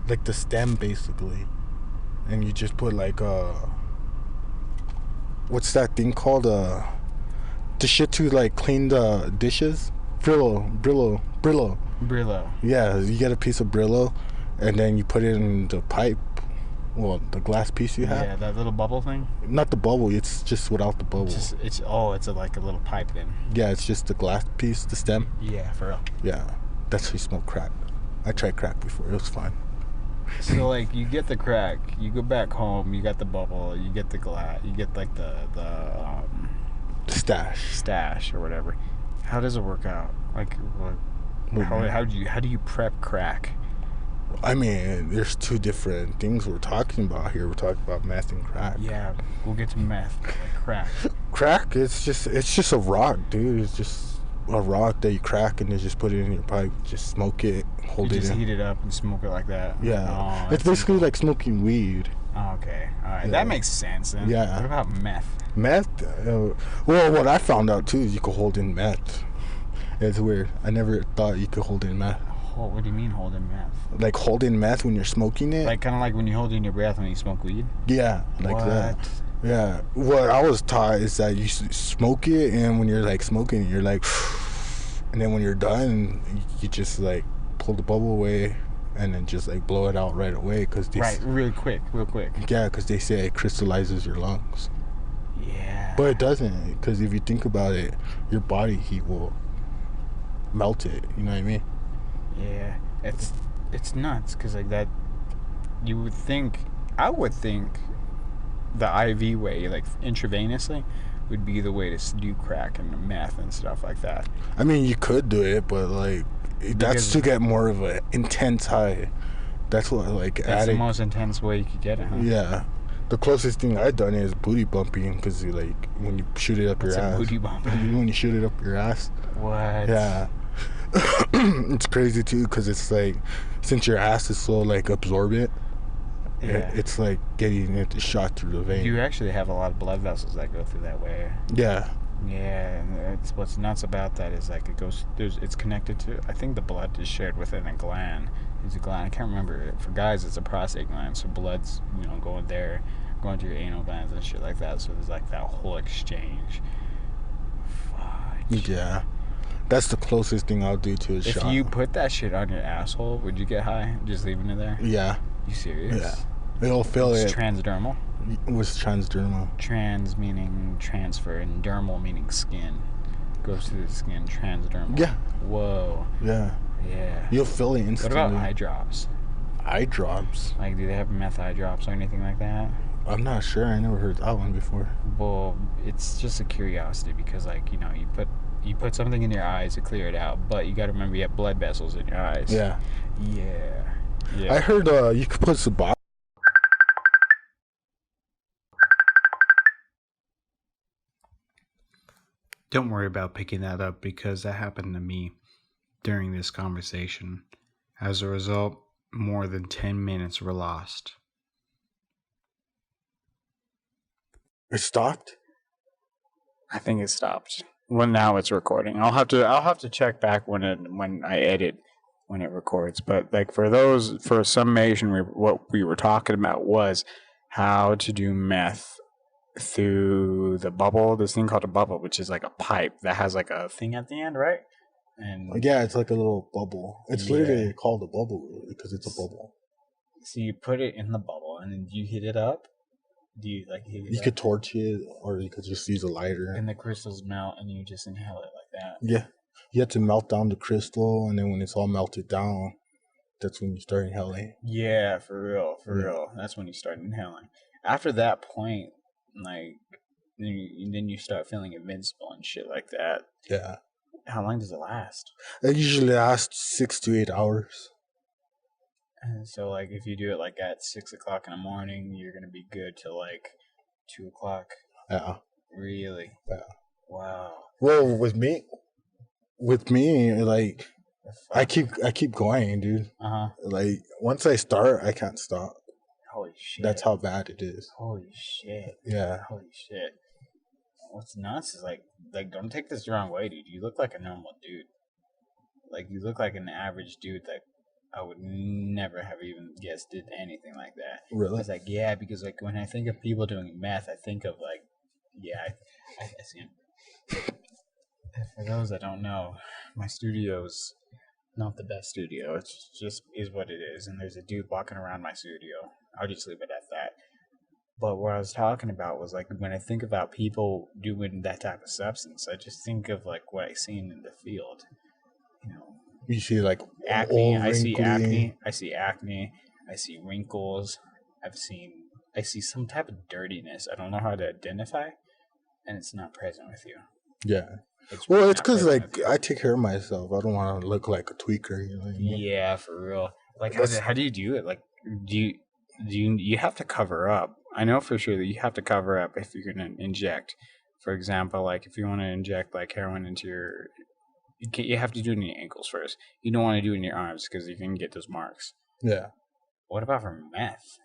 Like the stem basically. And you just put like what's that thing called? The shit to like clean the dishes? Brillo. Yeah, you get a piece of Brillo and then you put it in the pipe. Well, the glass piece you have. Yeah, that little bubble thing? Not the bubble, it's just without the bubble. It's like a little pipe then. Yeah, it's just the glass piece, the stem. Yeah, for real. Yeah, that's how you smoke crack. I tried crack before, it was fine. So like you get the crack, you go back home, you got the bubble, you get the glass, you get like the stash or whatever. How does it work out? Like how do you prep crack? I mean, there's two different things we're talking about here. We're talking about meth and crack. Yeah, we'll get to meth, like crack. Crack, it's just a rock, dude. It's just a rock that you crack and then just put it in your pipe, just smoke it, hold you it just in. Heat it up and smoke it like that. Yeah, it's basically like smoking weed. Oh, okay, all right, Yeah. That makes sense then. Yeah. What about meth? Meth, well, what I found out too is you could hold in meth. It's weird. I never thought you could hold in meth. What do you mean holding meth? Like hold in meth when you're smoking it? Like kind of like when you hold in your breath when you smoke weed? Yeah, like what? that. Yeah, what I was taught is that you smoke it, and when you're like smoking it, you're like, and then when you're done, you just like pull the bubble away, and then just like blow it out right away, cause real quick. Yeah, because they say it crystallizes your lungs. Yeah. But it doesn't, because if you think about it, your body heat will melt it. You know what I mean? Yeah, it's nuts, because like that, I would think the IV way, like intravenously, would be the way to do crack and meth and stuff like that. I mean, you could do it, but like that's to get more of an intense high. That's what That's the most intense way you could get it, huh? Yeah. The closest thing I've done is booty bumping, because like when you shoot it up your ass. Booty bumping? When you shoot it up your ass. What? Yeah. It's crazy too, because it's like, since your ass is so like absorbent, it's like getting it shot through the vein. You actually have a lot of blood vessels that go through that way. Yeah. Yeah, and what's nuts about that is like it's connected to, I think the blood is shared within a gland. It's a gland, I can't remember. For guys, it's a prostate gland, so blood's going there, going to your anal glands and shit like that. So there's like that whole exchange. Fudge. Yeah. That's the closest thing I'll do to a shot. If you put that shit on your asshole, would you get high just leaving it there? Yeah. You serious? Yeah. It'll fill it. It's transdermal? What's transdermal? Trans meaning transfer, and dermal meaning skin. Goes through the skin, transdermal. Yeah. Whoa. Yeah. Yeah. You'll feel it instantly. What about eye drops? Eye drops? Like, do they have meth eye drops or anything like that? I'm not sure. I never heard that one before. Well, it's just a curiosity, because like, you put something in your eyes to clear it out, but you got to remember you have blood vessels in your eyes. Yeah. Yeah. I heard you could put Suboxone. Don't worry about picking that up, because that happened to me during this conversation. As a result, more than 10 minutes were lost. It stopped? I think it stopped. Well, now it's recording. I'll have to check back when I edit when it records. But like for summation, what we were talking about was how to do meth through the bubble. This thing called a bubble, which is like a pipe that has like a thing at the end, right? And Yeah, it's like a little bubble. It's literally called a bubble because it's a bubble. So you put it in the bubble, and then you heat it up. Do you like heat it You up? could torch it, or you could just use a lighter. And the crystals melt, and you just inhale it like that. Yeah, you have to melt down the crystal, and then when it's all melted down, that's when you start inhaling. Yeah, for real. That's when you start inhaling. After that point, like then you start feeling invincible and shit like that. Yeah. How long does it last? It usually lasts 6 to 8 hours. And so, like, if you do it like at 6 o'clock in the morning, you're gonna be good till like 2 o'clock. Yeah. Really? Yeah. Wow. Well, with me, like, I keep going, dude. Like, once I start, I can't stop. Holy shit. That's how bad it is. Holy shit. Yeah. Holy shit. What's nuts is like don't take this the wrong way, dude. You look like a normal dude. Like, you look like an average dude that I would never have even guessed did anything like that. Really? It's like, yeah, because like when I think of people doing meth, I think of like, yeah, I see him. For those that don't know, my studio's not the best studio. It's just is what it is, and there's a dude walking around my studio. I'll just leave it at that. But what I was talking about was like when I think about people doing that type of substance, I just think of like what I seen in the field. You know, you see like acne. I see acne. I see wrinkles. I see some type of dirtiness. I don't know how to identify, and it's not present with you. Yeah. It's because like I take care of myself. I don't want to look like a tweaker. You know what I mean? Yeah, for real. Like, how do you do it? Like, do you have to cover up? I know for sure that you have to cover up if you're gonna inject. For example, like if you want to inject like heroin into your, you have to do it in your ankles first. You don't want to do it in your arms because you can get those marks. Yeah. What about for meth?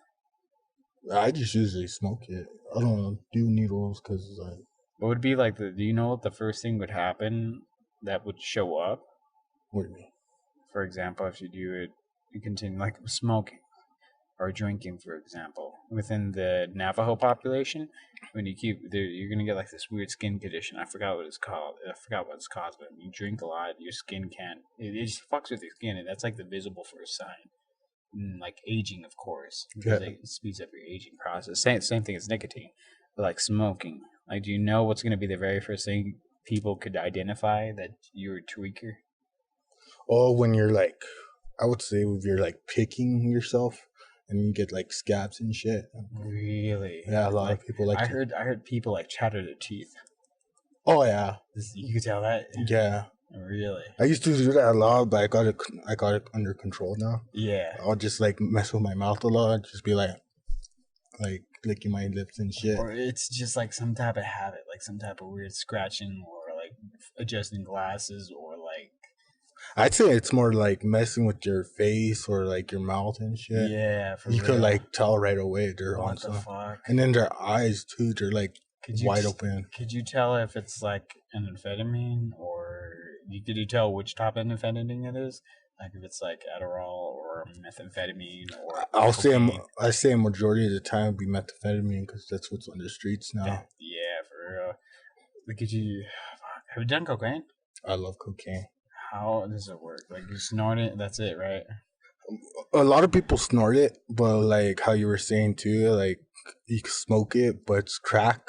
I just usually smoke it. I don't do needles because like. What would be like do you know what the first thing would happen that would show up? What do you mean? For example, if you do it, you continue like smoking or drinking, for example, within the Navajo population, when you keep, you're gonna get like this weird skin condition. I forgot what it's called. But when you drink a lot, your skin can't. It just fucks with your skin, and that's like the visible first sign. Like aging, of course, because it speeds up your aging process. Same thing as nicotine, but like smoking. Like, do you know what's gonna be the very first thing people could identify that you're a tweaker? Oh, when you're like, I would say if you're like picking yourself. And you get like scabs and shit. Really? Yeah, a lot of people like. I heard people like chatter their teeth. Oh yeah. You could tell that. Yeah. Really? I used to do that a lot, but I got it under control now. Yeah. I'll just like mess with my mouth a lot. Just be like licking my lips and shit. Or it's just like some type of habit, like some type of weird scratching, or like adjusting glasses, or like. I'd say it's more like messing with your face or like your mouth and shit. Yeah, you could like tell right away they're on stuff. And then their eyes too, they're like wide open. Could you tell if it's like an amphetamine, or could you tell which type of amphetamine it is? Like if it's like Adderall or methamphetamine or. I say a majority of the time would be methamphetamine because that's what's on the streets now. Yeah, for real. Like, have you done cocaine? I love cocaine. How does it work? Like, you snort it, that's it, right? A lot of people snort it, but like how you were saying too, like you can smoke it, but it's crack.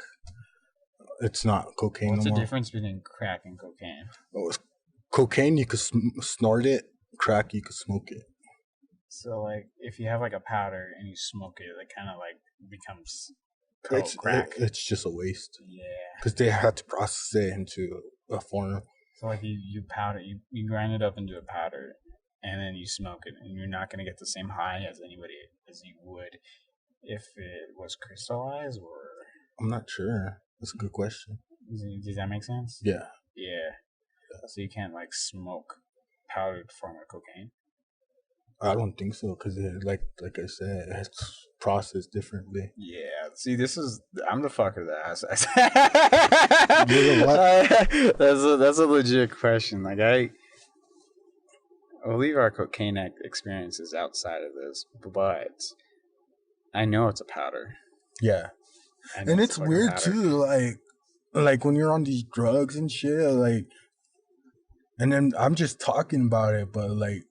It's not cocaine. What's the difference between crack and cocaine? Cocaine, you could snort it. Crack, you could smoke it. So, like, if you have like a powder and you smoke it, it kind of like becomes crack. It's just a waste. Yeah. Because they had to process it into a form. So like you powder, you grind it up into a powder, and then you smoke it, and you're not gonna get the same high as you would if it was crystallized, or. I'm not sure. That's a good question. Does that make sense? Yeah. Yeah. So you can't like smoke powdered form of cocaine. I don't think so, because like I said, it's processed differently. Yeah. See, I'm the fucker that asked You're the that. That's a legit question. Like I'll leave our cocaine experiences outside of this, but I know it's a powder. Yeah. And it's weird powder. Too, like when you're on these drugs and shit, like, and then I'm just talking about it, but like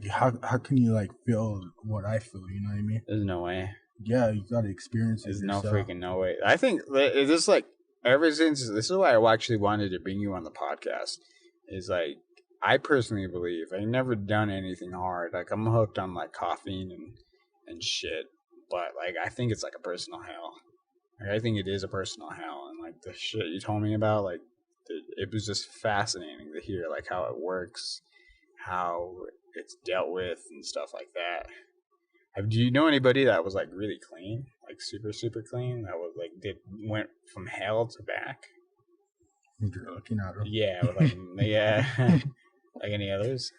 how can you like feel what I feel? You know what I mean? There's no way. Yeah, you gotta experience it. There's yourself. No freaking no way. I think it's just like ever since this is why I actually wanted to bring you on the podcast. Is like I personally believe I've never done anything hard. Like I'm hooked on like caffeine and shit, but like I think it's like a personal hell. Like, I think it is a personal hell, and like the shit you told me about, like it was just fascinating to hear like how it works, how it's dealt with, and stuff like that. Do you know anybody that was like really clean, like super super clean, that was like went from hell to back? You're looking at them. Yeah, like yeah, like any others?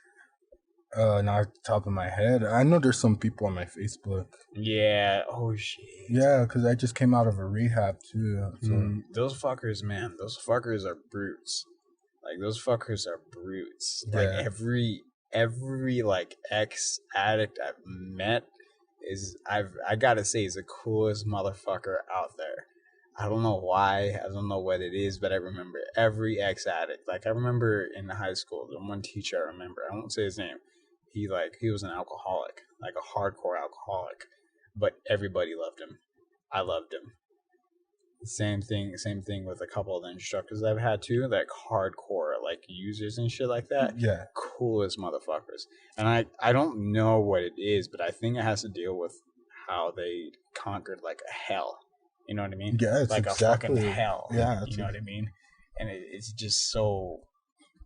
Not at the top of my head. I know there's some people on my Facebook. Yeah. Oh shit. Yeah, because I just came out of a rehab too. So. Those fuckers, man. Those fuckers are brutes. Like those fuckers are brutes. Yeah. Like every like ex addict I've met I gotta say is the coolest motherfucker out there. I don't know why. I don't know what it is, but I remember every ex addict. Like I remember in high school, the one teacher I remember. I won't say his name. He was an alcoholic, like a hardcore alcoholic, but everybody loved him. I loved him. Same thing with a couple of the instructors I've had too, like hardcore, like users and shit like that. Yeah. Coolest motherfuckers. And I don't know what it is, but I think it has to deal with how they conquered like a hell. You know what I mean? Yeah, it's like exactly. A fucking hell. Yeah. You know what I mean? And it's just so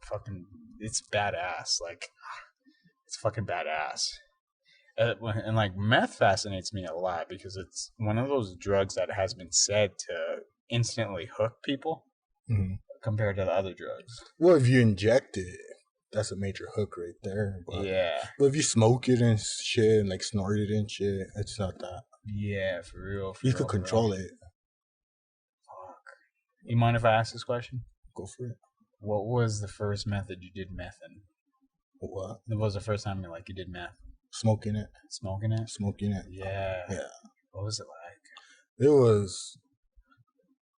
fucking, it's badass. Like, it's fucking badass. And like meth fascinates me a lot because it's one of those drugs that has been said to instantly hook people compared to the other drugs. Well, if you inject it, that's a major hook right there. But, yeah. But if you smoke it and shit and like snort it and shit, it's not that. Yeah, for real. You could control it. Fuck. You mind if I ask this question? Go for it. What was the first method you did meth in? What? What was the first time you did meth? Smoking it. Smoking it? Smoking it. Yeah. Yeah. What was it like? It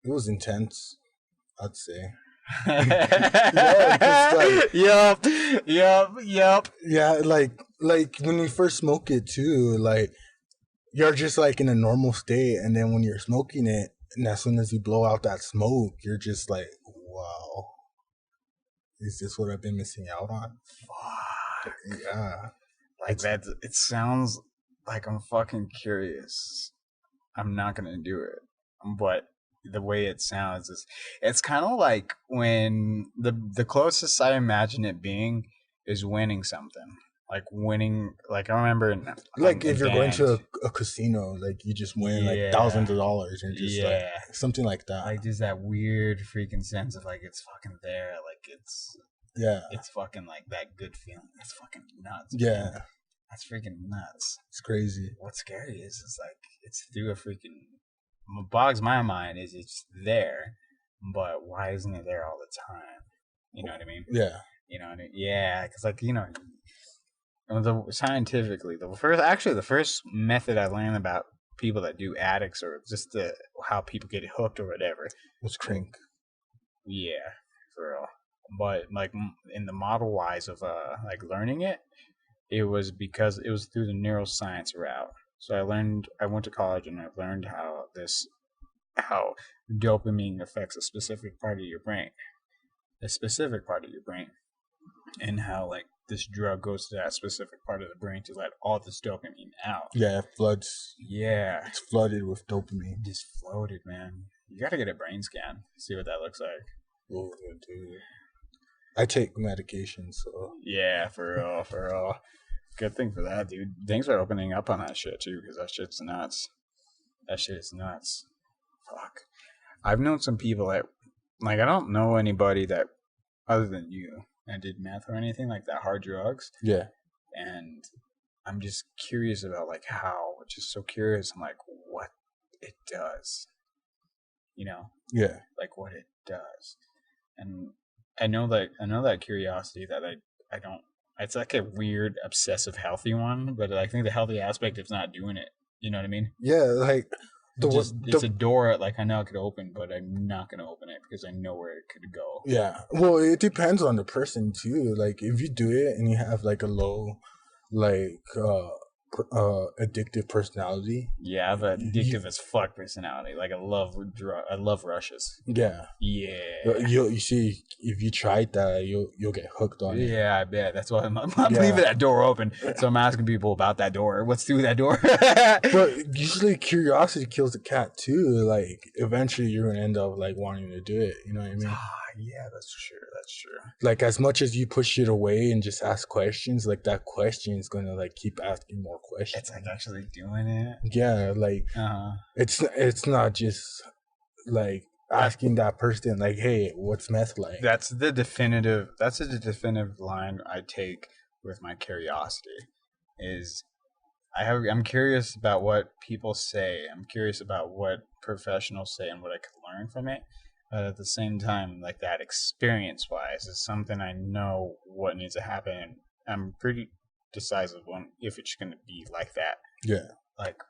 was intense, I'd say. Yup. Yeah, like when you first smoke it too, like you're just like in a normal state, and then when you're smoking it, and as soon as you blow out that smoke, you're just like, wow, is this what I've been missing out on? Fuck. Yeah. Like that, it sounds like I'm fucking curious. I'm not gonna do it, but the way it sounds is, it's kind of like when the closest I imagine it being is winning something. Like winning, like I remember, like if you're going to a casino, like you just win like thousands of dollars, and just like something like that. Like there's that weird freaking sense of like it's fucking there, like it's. Yeah. It's fucking like that good feeling. It's fucking nuts. Yeah. Man. That's freaking nuts. It's crazy. What's scary is like it's through a freaking, what bogs my mind is it's there, but why isn't it there all the time? You know what I mean? Yeah. You know what I mean? Yeah, because like, scientifically, the first method I learned about people that do addicts or just how people get hooked or whatever was crank. Yeah, for real. But like in the model wise of like learning it, it was because it was through the neuroscience route. So I went to college and I learned how dopamine affects a specific part of your brain, and how like this drug goes to that specific part of the brain to let all this dopamine out. Yeah, it floods. Yeah, it's flooded with dopamine. Just floated, man. You gotta get a brain scan, see what that looks like. Oh, dude. I take medication, so yeah, for real. Good thing for that, dude. Things are opening up on that shit too, because that shit's nuts. That shit is nuts. Fuck. I've known some people that, like, I don't know anybody that, other than you, that did meth or anything like that, hard drugs. Yeah. and I'm just curious about like how, just so curious. I'm like, what it does, you know, Yeah. like what it does, and I know that curiosity that I don't. It's like a weird obsessive healthy one, but I think the healthy aspect is not doing it. You know what I mean? Yeah, like It's a door like I know it could open, but I'm not gonna open it because I know where it could go. yeah. Well, it depends on the person too. Like if you do it and you have like a low, like addictive personality. Yeah, I have an addictive as fuck personality. Like I love rushes. Yeah. Yeah. You see, if you tried that, you'll get hooked on it. Yeah, I bet. That's why I'm leaving that door open. So I'm asking people about that door. What's through that door? But usually curiosity kills the cat too. Like eventually you're gonna end up like wanting to do it. You know what I mean? Yeah, that's true. That's true. Like as much as you push it away and just ask questions, like that question is gonna like keep asking more questions. It's like actually doing it. Yeah, like it's not just like asking that person like, hey, what's meth like? That's the definitive line I take with my curiosity is I'm curious about what people say. I'm curious about what professionals say and what I could learn from it. But at the same time, like that experience wise is something I know what needs to happen. I'm pretty decisive on if it's going to be like that. Yeah. Like,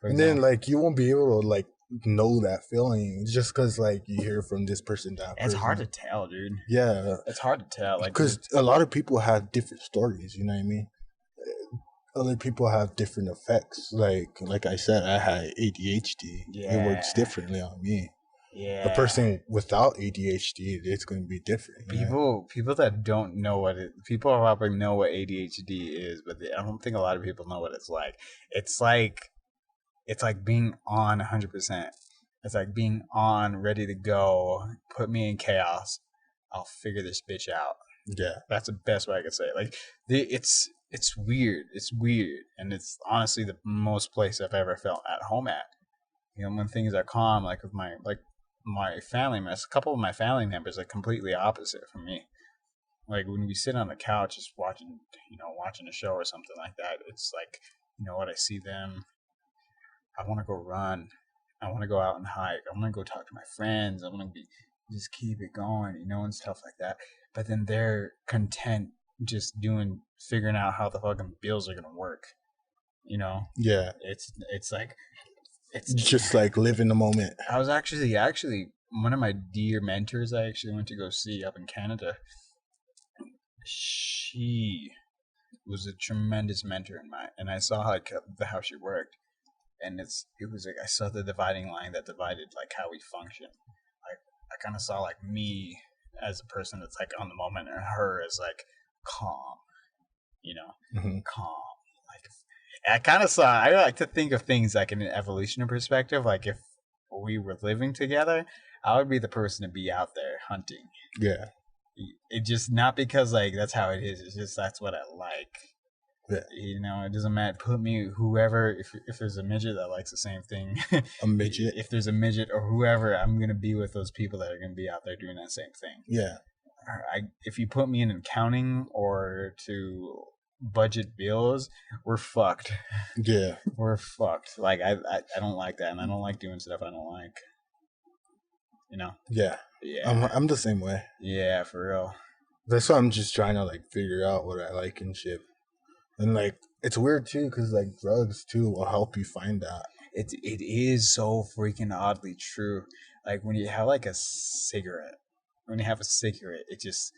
and then like you won't be able to like know that feeling just because like you hear from this person, that person. It's hard to tell, dude. Yeah. It's hard to tell. Like, because a lot of people have different stories, you know what I mean? Other people have different effects. Like I said, I had ADHD. Yeah. It works differently on me. Yeah. A person without ADHD, it's going to be different. People that don't know people probably know what ADHD is, but I don't think a lot of people know what it's like. It's like being on 100%. It's like being on, ready to go. Put me in chaos. I'll figure this bitch out. Yeah, that's the best way I could say it. Like it's weird. It's weird, and it's honestly the most place I've ever felt at home at. You know, when things are calm, like with my family members, a couple of my family members are completely opposite from me. Like when we sit on the couch just watching a show or something like that, it's like, you know what, I see them, I want to go run, I want to go out and hike, I want to go talk to my friends, I want to just keep it going, and stuff like that. But then they're content just figuring out how the fucking bills are gonna work. Yeah. It's like it's just like live in the moment. I was actually one of my dear mentors I actually went to go see up in Canada. She was a tremendous mentor in mine, and I saw how she worked, and it was like I saw the dividing line that divided like how we function. Like I kind of saw like me as a person that's like on the moment, and her as like calm, calm. Like I like to think of things like in an evolutionary perspective. Like if we were living together, I would be the person to be out there hunting. Yeah. It just not because like that's how it is. It's just that's what I like. Yeah. It doesn't matter. Put me whoever. If there's a midget that likes the same thing, a midget. If there's a midget or whoever, I'm gonna be with those people that are gonna be out there doing that same thing. Yeah. If you put me in accounting or to budget bills, we're fucked. Yeah. We're fucked. Like I don't like that, and I don't like doing stuff I don't like. Yeah. Yeah. I'm the same way. Yeah, for real. That's why I'm just trying to like figure out what I like and shit. And like it's weird too, because like drugs too will help you find that. It is so freaking oddly true. Like when you have like a cigarette, it just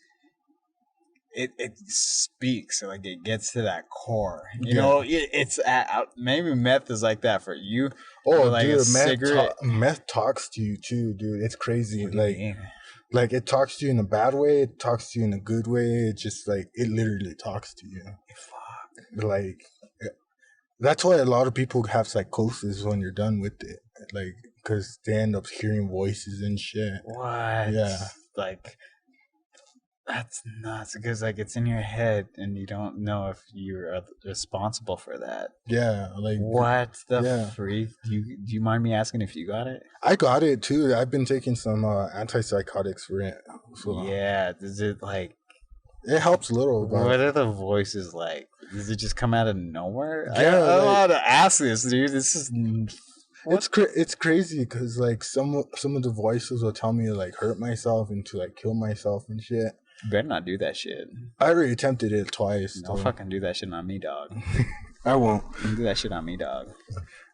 it speaks, like it gets to that core. It's maybe meth is like that for you. Oh, like dude, meth talks to you too, dude. It's crazy. Like it talks to you in a bad way. It talks to you in a good way. It just like it literally talks to you. Fuck. Like that's why a lot of people have psychosis when you're done with it. Like because they end up hearing voices and shit. What? Yeah. Like. That's nuts because like it's in your head and you don't know if you're responsible for that. Yeah, like what the freak? Do you mind me asking if you got it? I got it too. I've been taking some antipsychotics for it. So. Yeah, is it like? It helps a little. But What are the voices like? Does it just come out of nowhere? I Yeah, don't know like- how to ask this, dude. This is it's crazy because like some of the voices will tell me to like hurt myself and to like kill myself and shit. You better not do that shit. I already attempted it twice. Don't fucking do that shit on me, dog. I won't. Don't do that shit on me, dog.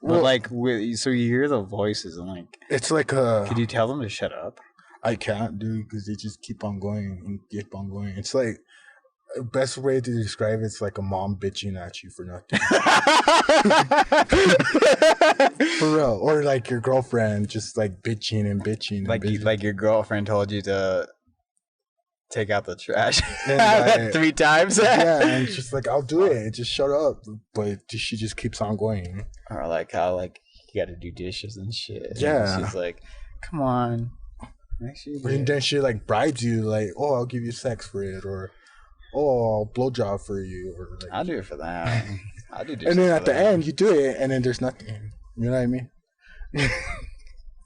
Well- But like, so you hear the voices and like, It's like a. could you tell them to shut up? I can't, dude, because they just keep on going and keep on going. It's like best way to describe it's like a mom bitching at you for nothing. For real, or like your girlfriend just like bitching and bitching. And like, bitching. like your girlfriend told you to take out the trash And, 3 times. Yeah, and it's just like I'll do it. Just shut up. But she just keeps on going. Or like how like you got to do dishes and shit. Yeah. And she's like, come on. Make sure you do And it. then she like bribes you, like, oh, I'll give you sex for it, or oh, I'll blowjob for you, or like. I'll do it for that. I'll do dishes. And then for at the that. end, you do it, and then there's nothing. You know what I mean?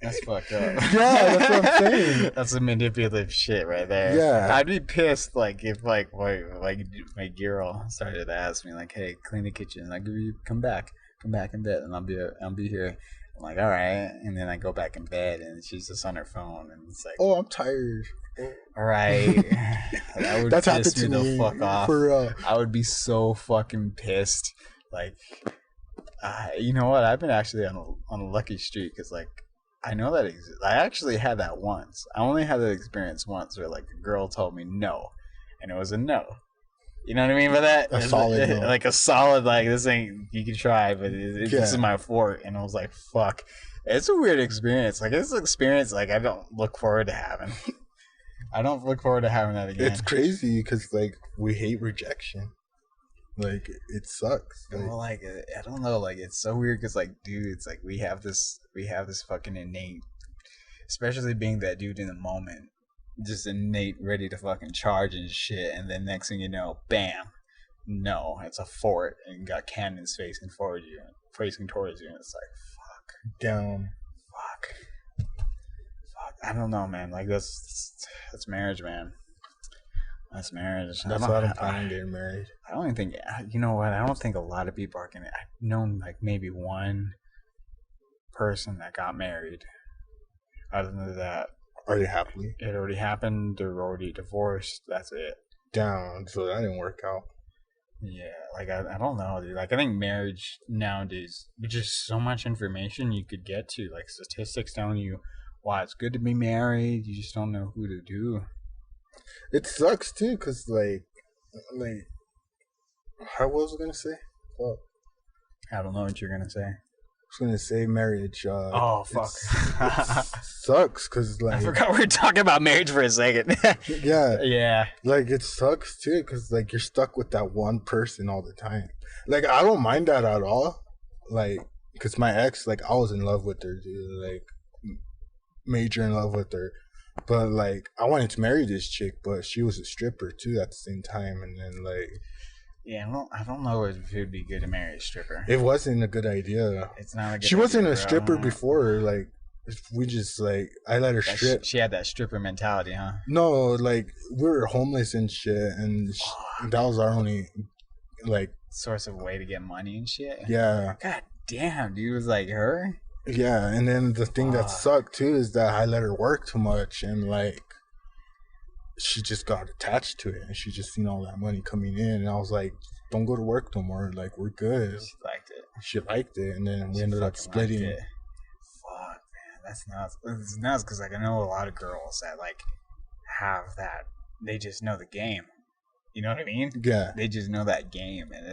That's fucked up. Yeah, that's what I'm saying. That's some manipulative shit right there. Yeah. I'd be pissed like if like my girl started to ask me like, hey, clean the kitchen. Like, come back in bed, and I'll be here. I'm like, all right, and then I go back in bed, and she's just on her phone, and it's like, Oh, I'm tired. all right. That would That's happened piss to me the me. fuck off. For I would be so fucking pissed. Like, you know what? I've been actually on a lucky streak because like I know that I actually had that once. I only had that experience once where like a girl told me no, and it was a no. You know what I mean by that? A solid no. Like a solid like this ain't you can try, but this Yeah. is my fort. And I was like, fuck. It's a weird experience. Like it's an experience like I don't look forward to having. I don't look forward to having that again. it's crazy because like we hate rejection. Like it sucks. Like, Well, like I don't know, like it's so weird because like dudes, like we have this fucking innate, especially being that dude in the moment, just innate ready to fucking charge and shit, and then next thing you know, bam, no, it's a fort and you got cannons facing towards you, and it's like down. fuck, I don't know, man, like that's marriage, man. That's marriage. That's why I'm planning on getting married. I don't even think, you know what, I don't think a lot of people are gonna, I've known like maybe one person that got married. Other than that, Are they happy? it already happened, they're already divorced, that's it. Down. So that didn't work out. Yeah, like I don't know, dude. Like I think marriage nowadays, there's just so much information you could get to, like statistics telling you why it's good to be married, you just don't know who to do. It sucks too, cause like, how was I gonna say? Fuck. I don't know what you're gonna say. I was gonna say marriage. Oh, fuck. it sucks, cause I like, forgot we were talking about marriage for a second. yeah, Yeah. like it sucks too, cause like you're stuck with that one person all the time. Like I don't mind that at all. Like, cause my ex, like I was in love with her, dude. Like, major in love with her. But like I wanted to marry this chick, but she was a stripper too at the same time, and then like Yeah, I don't know if it would be good to marry a stripper. it wasn't a good idea. It's not a good She wasn't idea, a bro. stripper before. Like we just like I let her That strip. She had that stripper mentality, huh? No, like we were homeless and shit, and that was our only like Source of way to get money and shit. yeah. God damn, dude, was like her. Yeah, and then the thing that Fuck. sucked too is that I let her work too much, and like she just got attached to it, and she just seen all that money coming in, and I was like, "Don't go to work no more. Like we're good." She liked it. She liked it, and then we She ended up fucking splitting. liked it. Fuck, man, that's nuts. It's nuts because like I know a lot of girls that like have that. They just know the game. You know what I mean? Yeah, They just know that game, and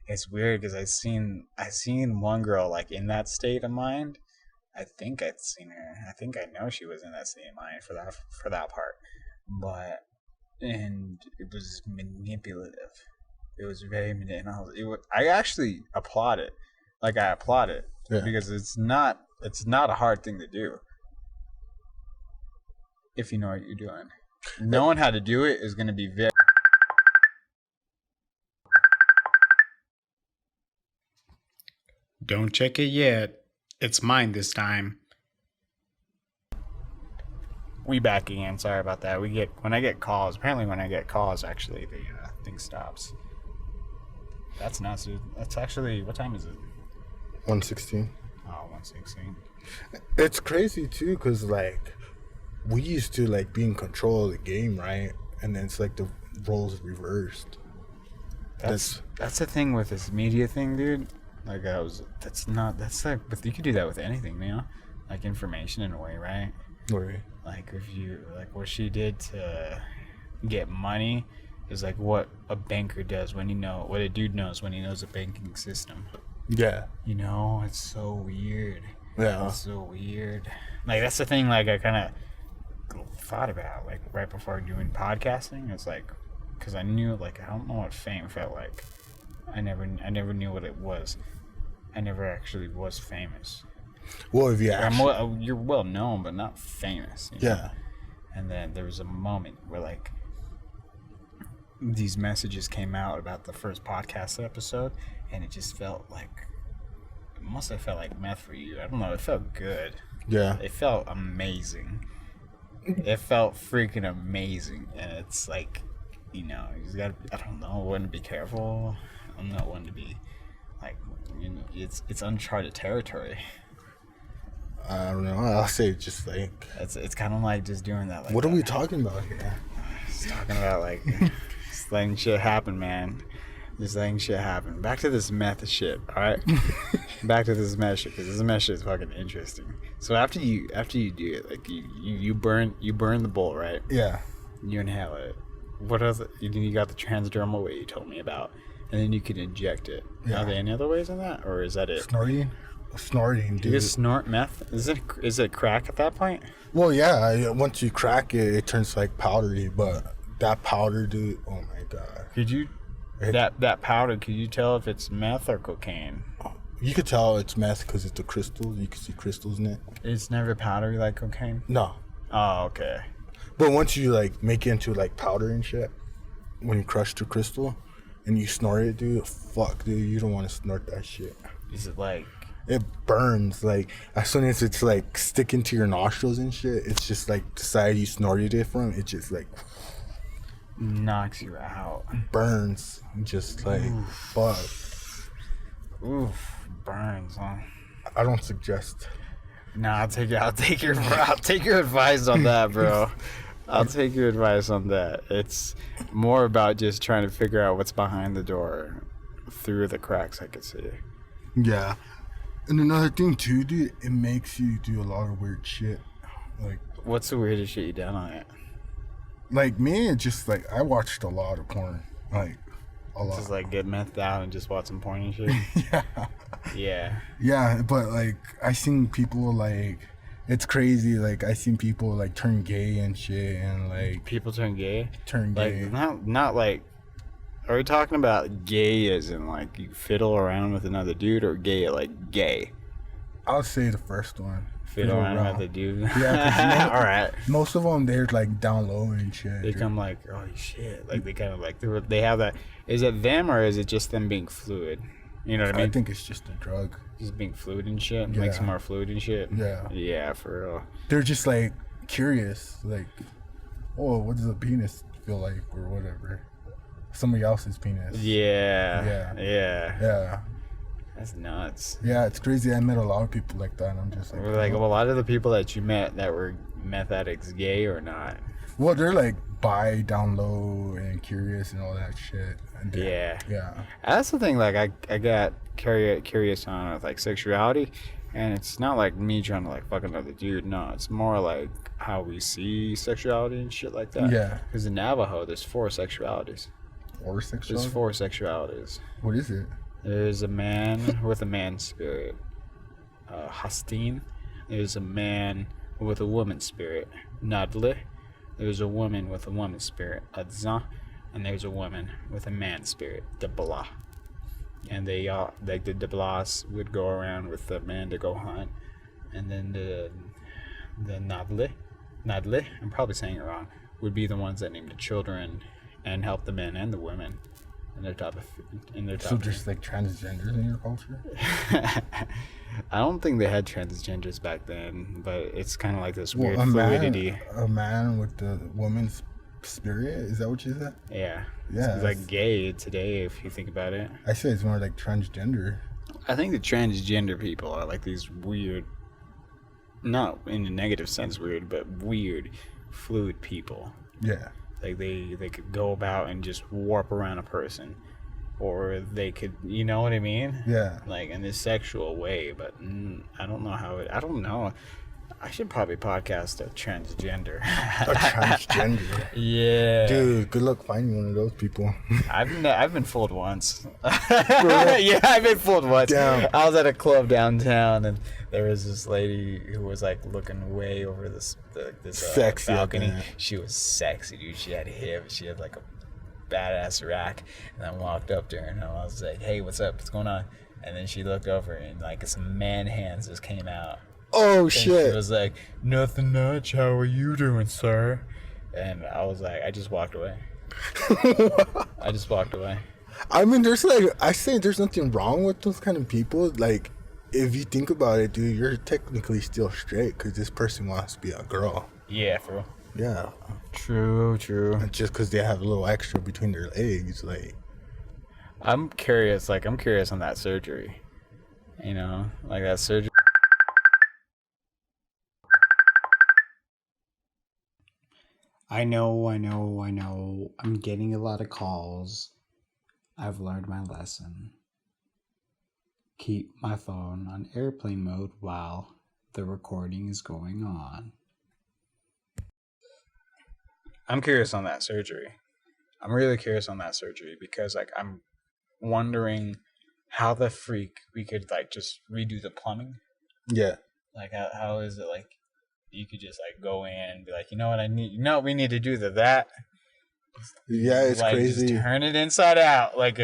it's weird because I seen one girl like in that state of mind. I think I'd seen her. I think I know she was in that state of mind for that part, but and it was manipulative. It was very manipulative. I actually applaud it. Like I applaud it yeah. because it's not a hard thing to do if you know what you're doing. Knowing how to do it is going to be very. Don't check it yet. It's mine this time. We back again. Sorry about that. When I get calls. Apparently, when I get calls, actually, the thing stops. That's nuts, dude. That's actually, what time is it? 1:16. Oh, 1:16. It's crazy too, because like we used to like be in control of the game, right? And then it's like the roles reversed. That's the thing with this media thing, dude. Like but you could do that with anything, you know? Like information in a way, right? Right. Like if you, like what she did to get money is like what a banker does what a dude knows when he knows a banking system. Yeah. You know, it's so weird. Yeah. It's so weird. Like that's the thing, like I kind of thought about, like right before doing podcasting. It's like, because I knew, like, I don't know what fame felt like. I never knew what it was. I never actually was famous. Well, if you you're well known, but not famous. You know? Yeah. And then there was a moment where, like, these messages came out about the first podcast episode, and it just felt like, it must have felt like meth for you. I don't know. It felt good. Yeah. It felt amazing. It felt freaking amazing. And it's like, you know, you just gotta, I don't know when to be careful. I don't know when to be, like, you know, it's uncharted territory. I don't know. I'll say just like. It's kind of like just doing that. Like, what are we talking about here? Just talking about, like, just letting shit happen, man. Just letting shit happen. Back to this meth shit, all right? Back to this meth shit, because this meth shit is fucking interesting. So after you do it, like you burn the bowl, right? Yeah. You inhale it. What else? You got the transdermal way you told me about, and then you can inject it. Yeah. Are there any other ways in that, or is that it? Snorting, dude. You just snort meth? Is it crack at that point? Well, yeah. Once you crack it, it turns like powdery. But that powder, dude. Oh my god. Could you? That powder, could you tell if it's meth or cocaine? You could tell it's meth because it's the crystals. You can see crystals in it. It's never powdery like cocaine? No. Oh, okay. But once you like make it into like powder and shit, when you crush the crystal and you snort it, dude, fuck, dude, you don't want to snort that shit. Is it like? It burns. Like as soon as it's like sticking to your nostrils and shit, it's just like the side you snorted it from. It just like knocks you out. Burns. Just like fuck. Oof, burns, huh? I don't suggest. No, I'll take your advice on that, bro. I'll take your advice on that. It's more about just trying to figure out what's behind the door through the cracks I could see. Yeah. And another thing too, dude, it makes you do a lot of weird shit. Like, what's the weirdest shit you done on it? Like me, it's just like I watched a lot of porn. Like a lot. Just like get methed out and just watch some porn and shit. Yeah. Yeah. Yeah, but like I seen people like, it's crazy. Like I seen people like turn gay and shit, and like people turn gay. Gay. Like not like. Are we talking about gay as in like you fiddle around with another dude, or gay like gay? I'll say the first one. Fiddle around with a dude. Yeah. All right. Most of them, they're like down low and shit. They come like, oh shit, like they kind of like they have that. Is it them or is it just them being fluid? You know what I mean? I think it's just a drug. Just being fluid and shit. Yeah. Makes them more fluid and shit. Yeah. Yeah, for real. They're just like curious, like, oh, what does a penis feel like, or whatever. Somebody else's penis. Yeah. Yeah. Yeah. Yeah. That's nuts. Yeah, it's crazy. I met a lot of people like that, and I'm just like, a lot of the people that you met that were meth addicts, gay or not? Well, they're like bi, down low, and curious, and all that shit. And yeah. Yeah. That's the thing. Like, I got curious on with like sexuality, and it's not like me trying to like fuck another dude. No, it's more like how we see sexuality and shit like that. Yeah. Because in Navajo, there's 4 sexualities. Or sexuality? There's 4 sexualities. What is it? There's a man with a man spirit, Hastin. There's a man with a woman spirit, Nadle. There's a woman with a woman spirit, Adzan. And there's a woman with a man spirit, Debla. And they all, like the Deblas would go around with the man to go hunt. And then the Nadle, I'm probably saying it wrong, would be the ones that named the children and help the men and the women in their top. So just like transgenders in your culture? I don't think they had transgenders back then, but it's kind of like this weird a fluidity. A man with the woman's spirit? Is that what you said? Yeah. Yeah. It's like gay today, if you think about it. I say it's more like transgender. I think the transgender people are like these weird, not in a negative sense weird, but weird, fluid people. Yeah. Like they could go about and just warp around a person. Or they could, you know what I mean? Yeah. Like in this sexual way, but I don't know how it, I don't know. I should probably podcast a transgender. A transgender? Yeah. Dude, good luck finding one of those people. I've been fooled once. Yeah, I've been fooled once. Damn. I was at a club downtown and there was this lady who was like looking way over this sexy balcony. She was sexy, dude. She had hips. She had like a badass rack. And I walked up to her and I was like, "Hey, what's up? What's going on?" And then she looked over and like some man hands just came out. Oh, and shit. She was like, "Nothing much. How are you doing, sir?" And I was like, I just walked away. I just walked away. I mean, there's nothing wrong with those kind of people. Like, if you think about it, dude, you're technically still straight because this person wants to be a girl. Yeah, for real. Yeah. True. And just because they have a little extra between their legs, like. I'm curious on that surgery. You know, like that surgery. I know. I'm getting a lot of calls. I've learned my lesson. Keep my phone on airplane mode while the recording is going on. I'm curious on that surgery. I'm really curious on that surgery because, like, I'm wondering how the freak we could, like, just redo the plumbing. Yeah. Like, how is it, like, you could just, like, go in and be like, you know what I need? You know what we need to do that? Yeah, it's like, crazy. Just turn it inside out. Like,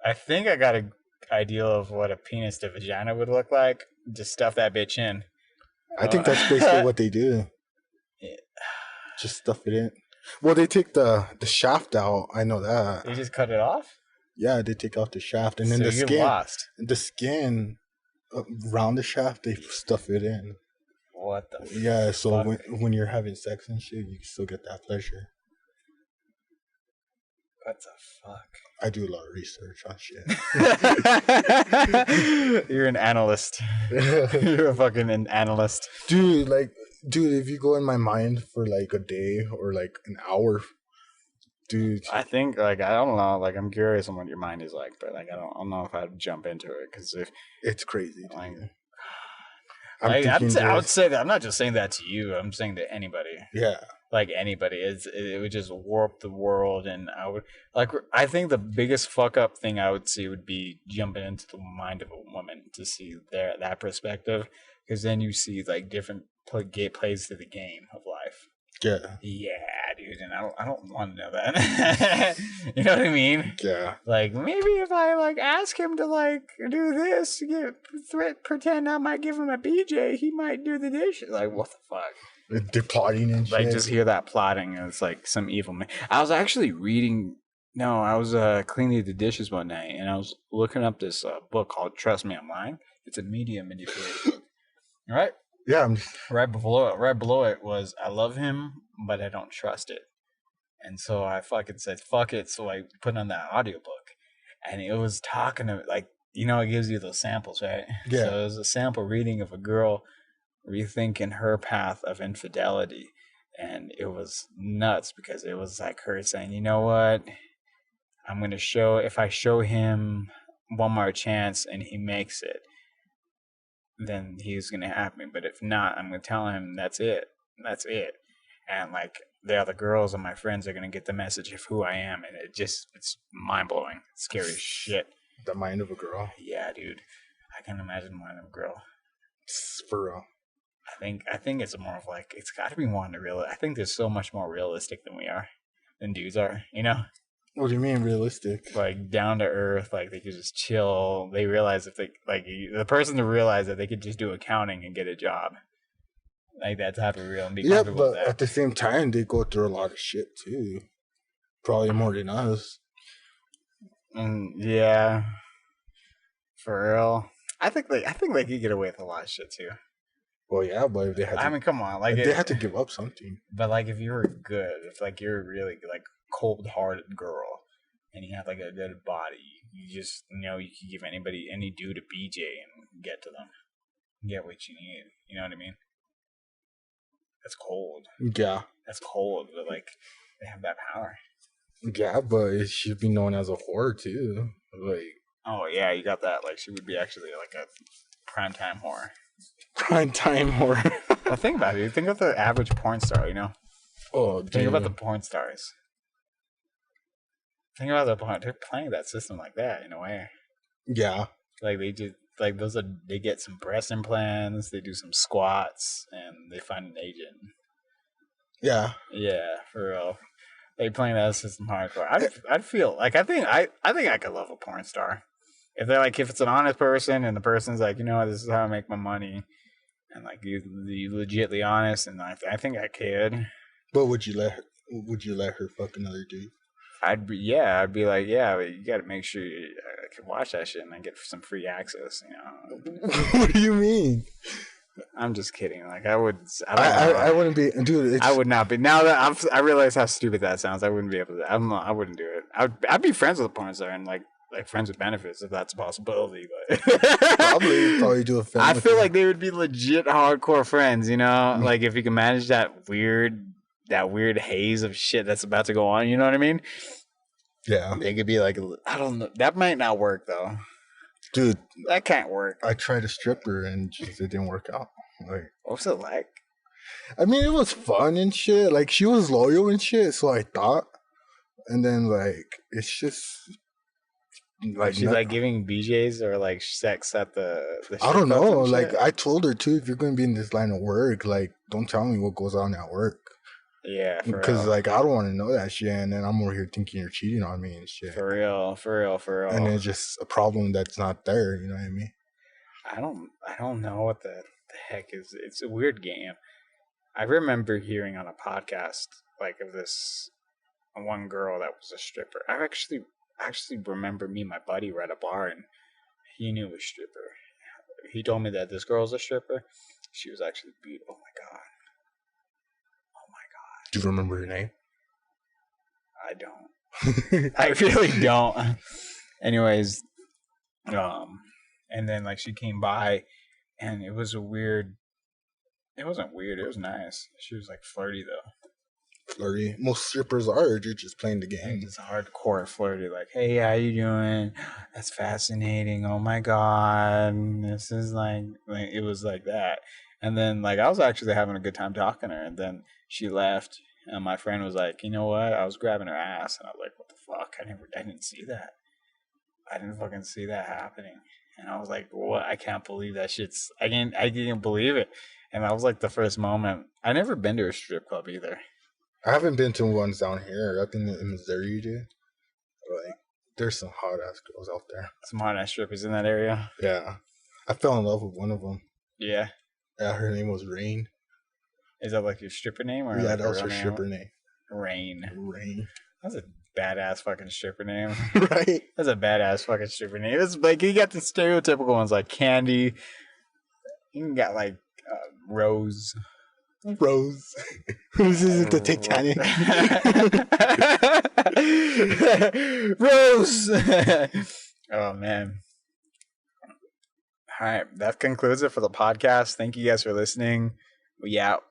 I think I got an idea of what a penis to vagina would look like. Just stuff that bitch in. I think that's basically what they do. Yeah. Just stuff it in. Well, they take the shaft out. I know that. They just cut it off? Yeah, they take out the shaft. And then so the skin. Lost. The skin around the shaft, they stuff it in. What the Yeah, so fuck? when you're having sex and shit, you can still get that pleasure. What the fuck? I do a lot of research on shit. You're an analyst. You're a fucking an analyst. Dude, if you go in my mind for like a day or like an hour, dude. I think, like, I don't know, like, I'm curious on what your mind is like, but, like, I don't know if I'd jump into it, because if... It's crazy, dude. Like, I would say that. I'm not just saying that to you. I'm saying to anybody. Yeah. Like, anybody. It would just warp the world, and I think the biggest fuck-up thing I would see would be jumping into the mind of a woman to see that perspective, because then you see, like, different plays to the game of life. Yeah. Yeah, dude, and I don't want to know that. You know what I mean? Yeah. Like, maybe if I, like, ask him to, like, do this, pretend I might give him a BJ, he might do the dishes. Like, what the fuck? They're plotting and shit. Like, just hear that plotting, and it's like some evil man. I was actually I was cleaning the dishes one night, and I was looking up this book called Trust Me, I'm Lying. It's a media manipulator book. All right? Yeah. Right below it was, I love him, but I don't trust it. And so I fucking said, fuck it. So I put on that audiobook. And it was talking to, like, you know, it gives you those samples, right? Yeah. So it was a sample reading of a girl rethinking her path of infidelity. And it was nuts because it was like her saying, you know what? I'm going to if I show him one more chance and he makes it, then he's going to have me. But if not, I'm going to tell him that's it. And, like, the other girls and my friends are going to get the message of who I am. And it's mind-blowing. It's scary as shit. The mind of a girl? Yeah, dude. I can imagine the mind of a girl. For real. I think it's more of, like, it's got to be more real. I think they're so much more realistic than dudes are, you know? What do you mean realistic? Like, down to earth, like, they could just chill. They realize if they, like, the person to realize that they could just do accounting and get a job. Like, that type of real and be comfortable with that. But at the same time, they go through a lot of shit, too. Probably more than us. Yeah, for real. I think they could get away with a lot of shit too. Well, yeah, but if they had to, I mean, come on, like they had to give up something. But like, if you were good, if like you're a really like cold-hearted girl, and you have like a good body, you just you can give any dude a BJ and get to them, get what you need. You know what I mean? That's cold. Yeah. That's cold, but like they have that power. Yeah, but it should be known as a whore too. Like, oh yeah, you got that. Like she would be actually like a primetime whore. Primetime whore. Well, think about it. Think of the average porn star. Oh, dude. Think about the porn stars. Think about the porn. They're playing that system like that in a way. Yeah. Like they just like they get some breast implants, they do some squats, and they find an agent. Yeah. Yeah, for real. They playing that system hardcore. I'd feel like I think I could love a porn star. If they're like if it's an honest person and the person's like, this is how I make my money, and like you legitly honest, and I think I could. But would you let her fuck another dude? I'd be like, yeah, but you got to make sure I can watch that shit and I get some free access, What do you mean? I'm just kidding. Like I wouldn't be, dude. I would not be. Now that I realize how stupid that sounds, I wouldn't be able to. I wouldn't do it. I'd be friends with a porn star and like friends with benefits if that's a possibility. But probably do a film. I feel like they would be legit hardcore friends. Like if you can manage that weird haze of shit that's about to go on. You know what I mean? Yeah. They could be like, I don't know. That might not work though. Dude, that can't work. I tried a stripper and it didn't work out. Like, what was it like? I mean, it was fun and shit. Like, she was loyal and shit, so I thought. And then, like, it's just like she's like giving BJs or like sex at the I don't know. Like, I told her too, if you're gonna be in this line of work, like, don't tell me what goes on at work. Yeah, because like I don't want to know that shit, and then I'm over here thinking you're cheating on me and shit. For real. And it's just a problem that's not there. You know what I mean? I don't know what the heck is. It's a weird game. I remember hearing on a podcast like of this one girl that was a stripper. I actually remember me and my buddy were at a bar and he knew a stripper. He told me that this girl's a stripper. She was actually beautiful. Oh my god. Do you remember her name? I don't. I really don't. Anyways, and then like she came by, and it was a weird. It wasn't weird. It was nice. She was like flirty though. Flirty. Most strippers are. You're just playing the game. It's hardcore flirty. Like, hey, how you doing? That's fascinating. Oh my god, this is like it was like that. And then, like, I was actually having a good time talking to her. And then she left. And my friend was like, you know what? I was grabbing her ass. And I was like, what the fuck? I didn't see that. I didn't fucking see that happening. And I was like, what? I can't believe that shit's... I can't believe it. And that was like the first moment. I never been to a strip club either. I haven't been to ones down here. I've been in Missouri, dude. Like, there's some hot-ass girls out there. Some hot-ass strippers in that area? Yeah. I fell in love with one of them. Yeah? Yeah, her name was Rain. Is that like your stripper name? Or yeah, like that was her stripper name. Rain. That's a badass fucking stripper name. Right? That's a badass fucking stripper name. It's like, you got the stereotypical ones like Candy. You got like Rose. Rose. This isn't the Titanic. Rose! Oh, man. All right, that concludes it for the podcast. Thank you guys for listening. We out.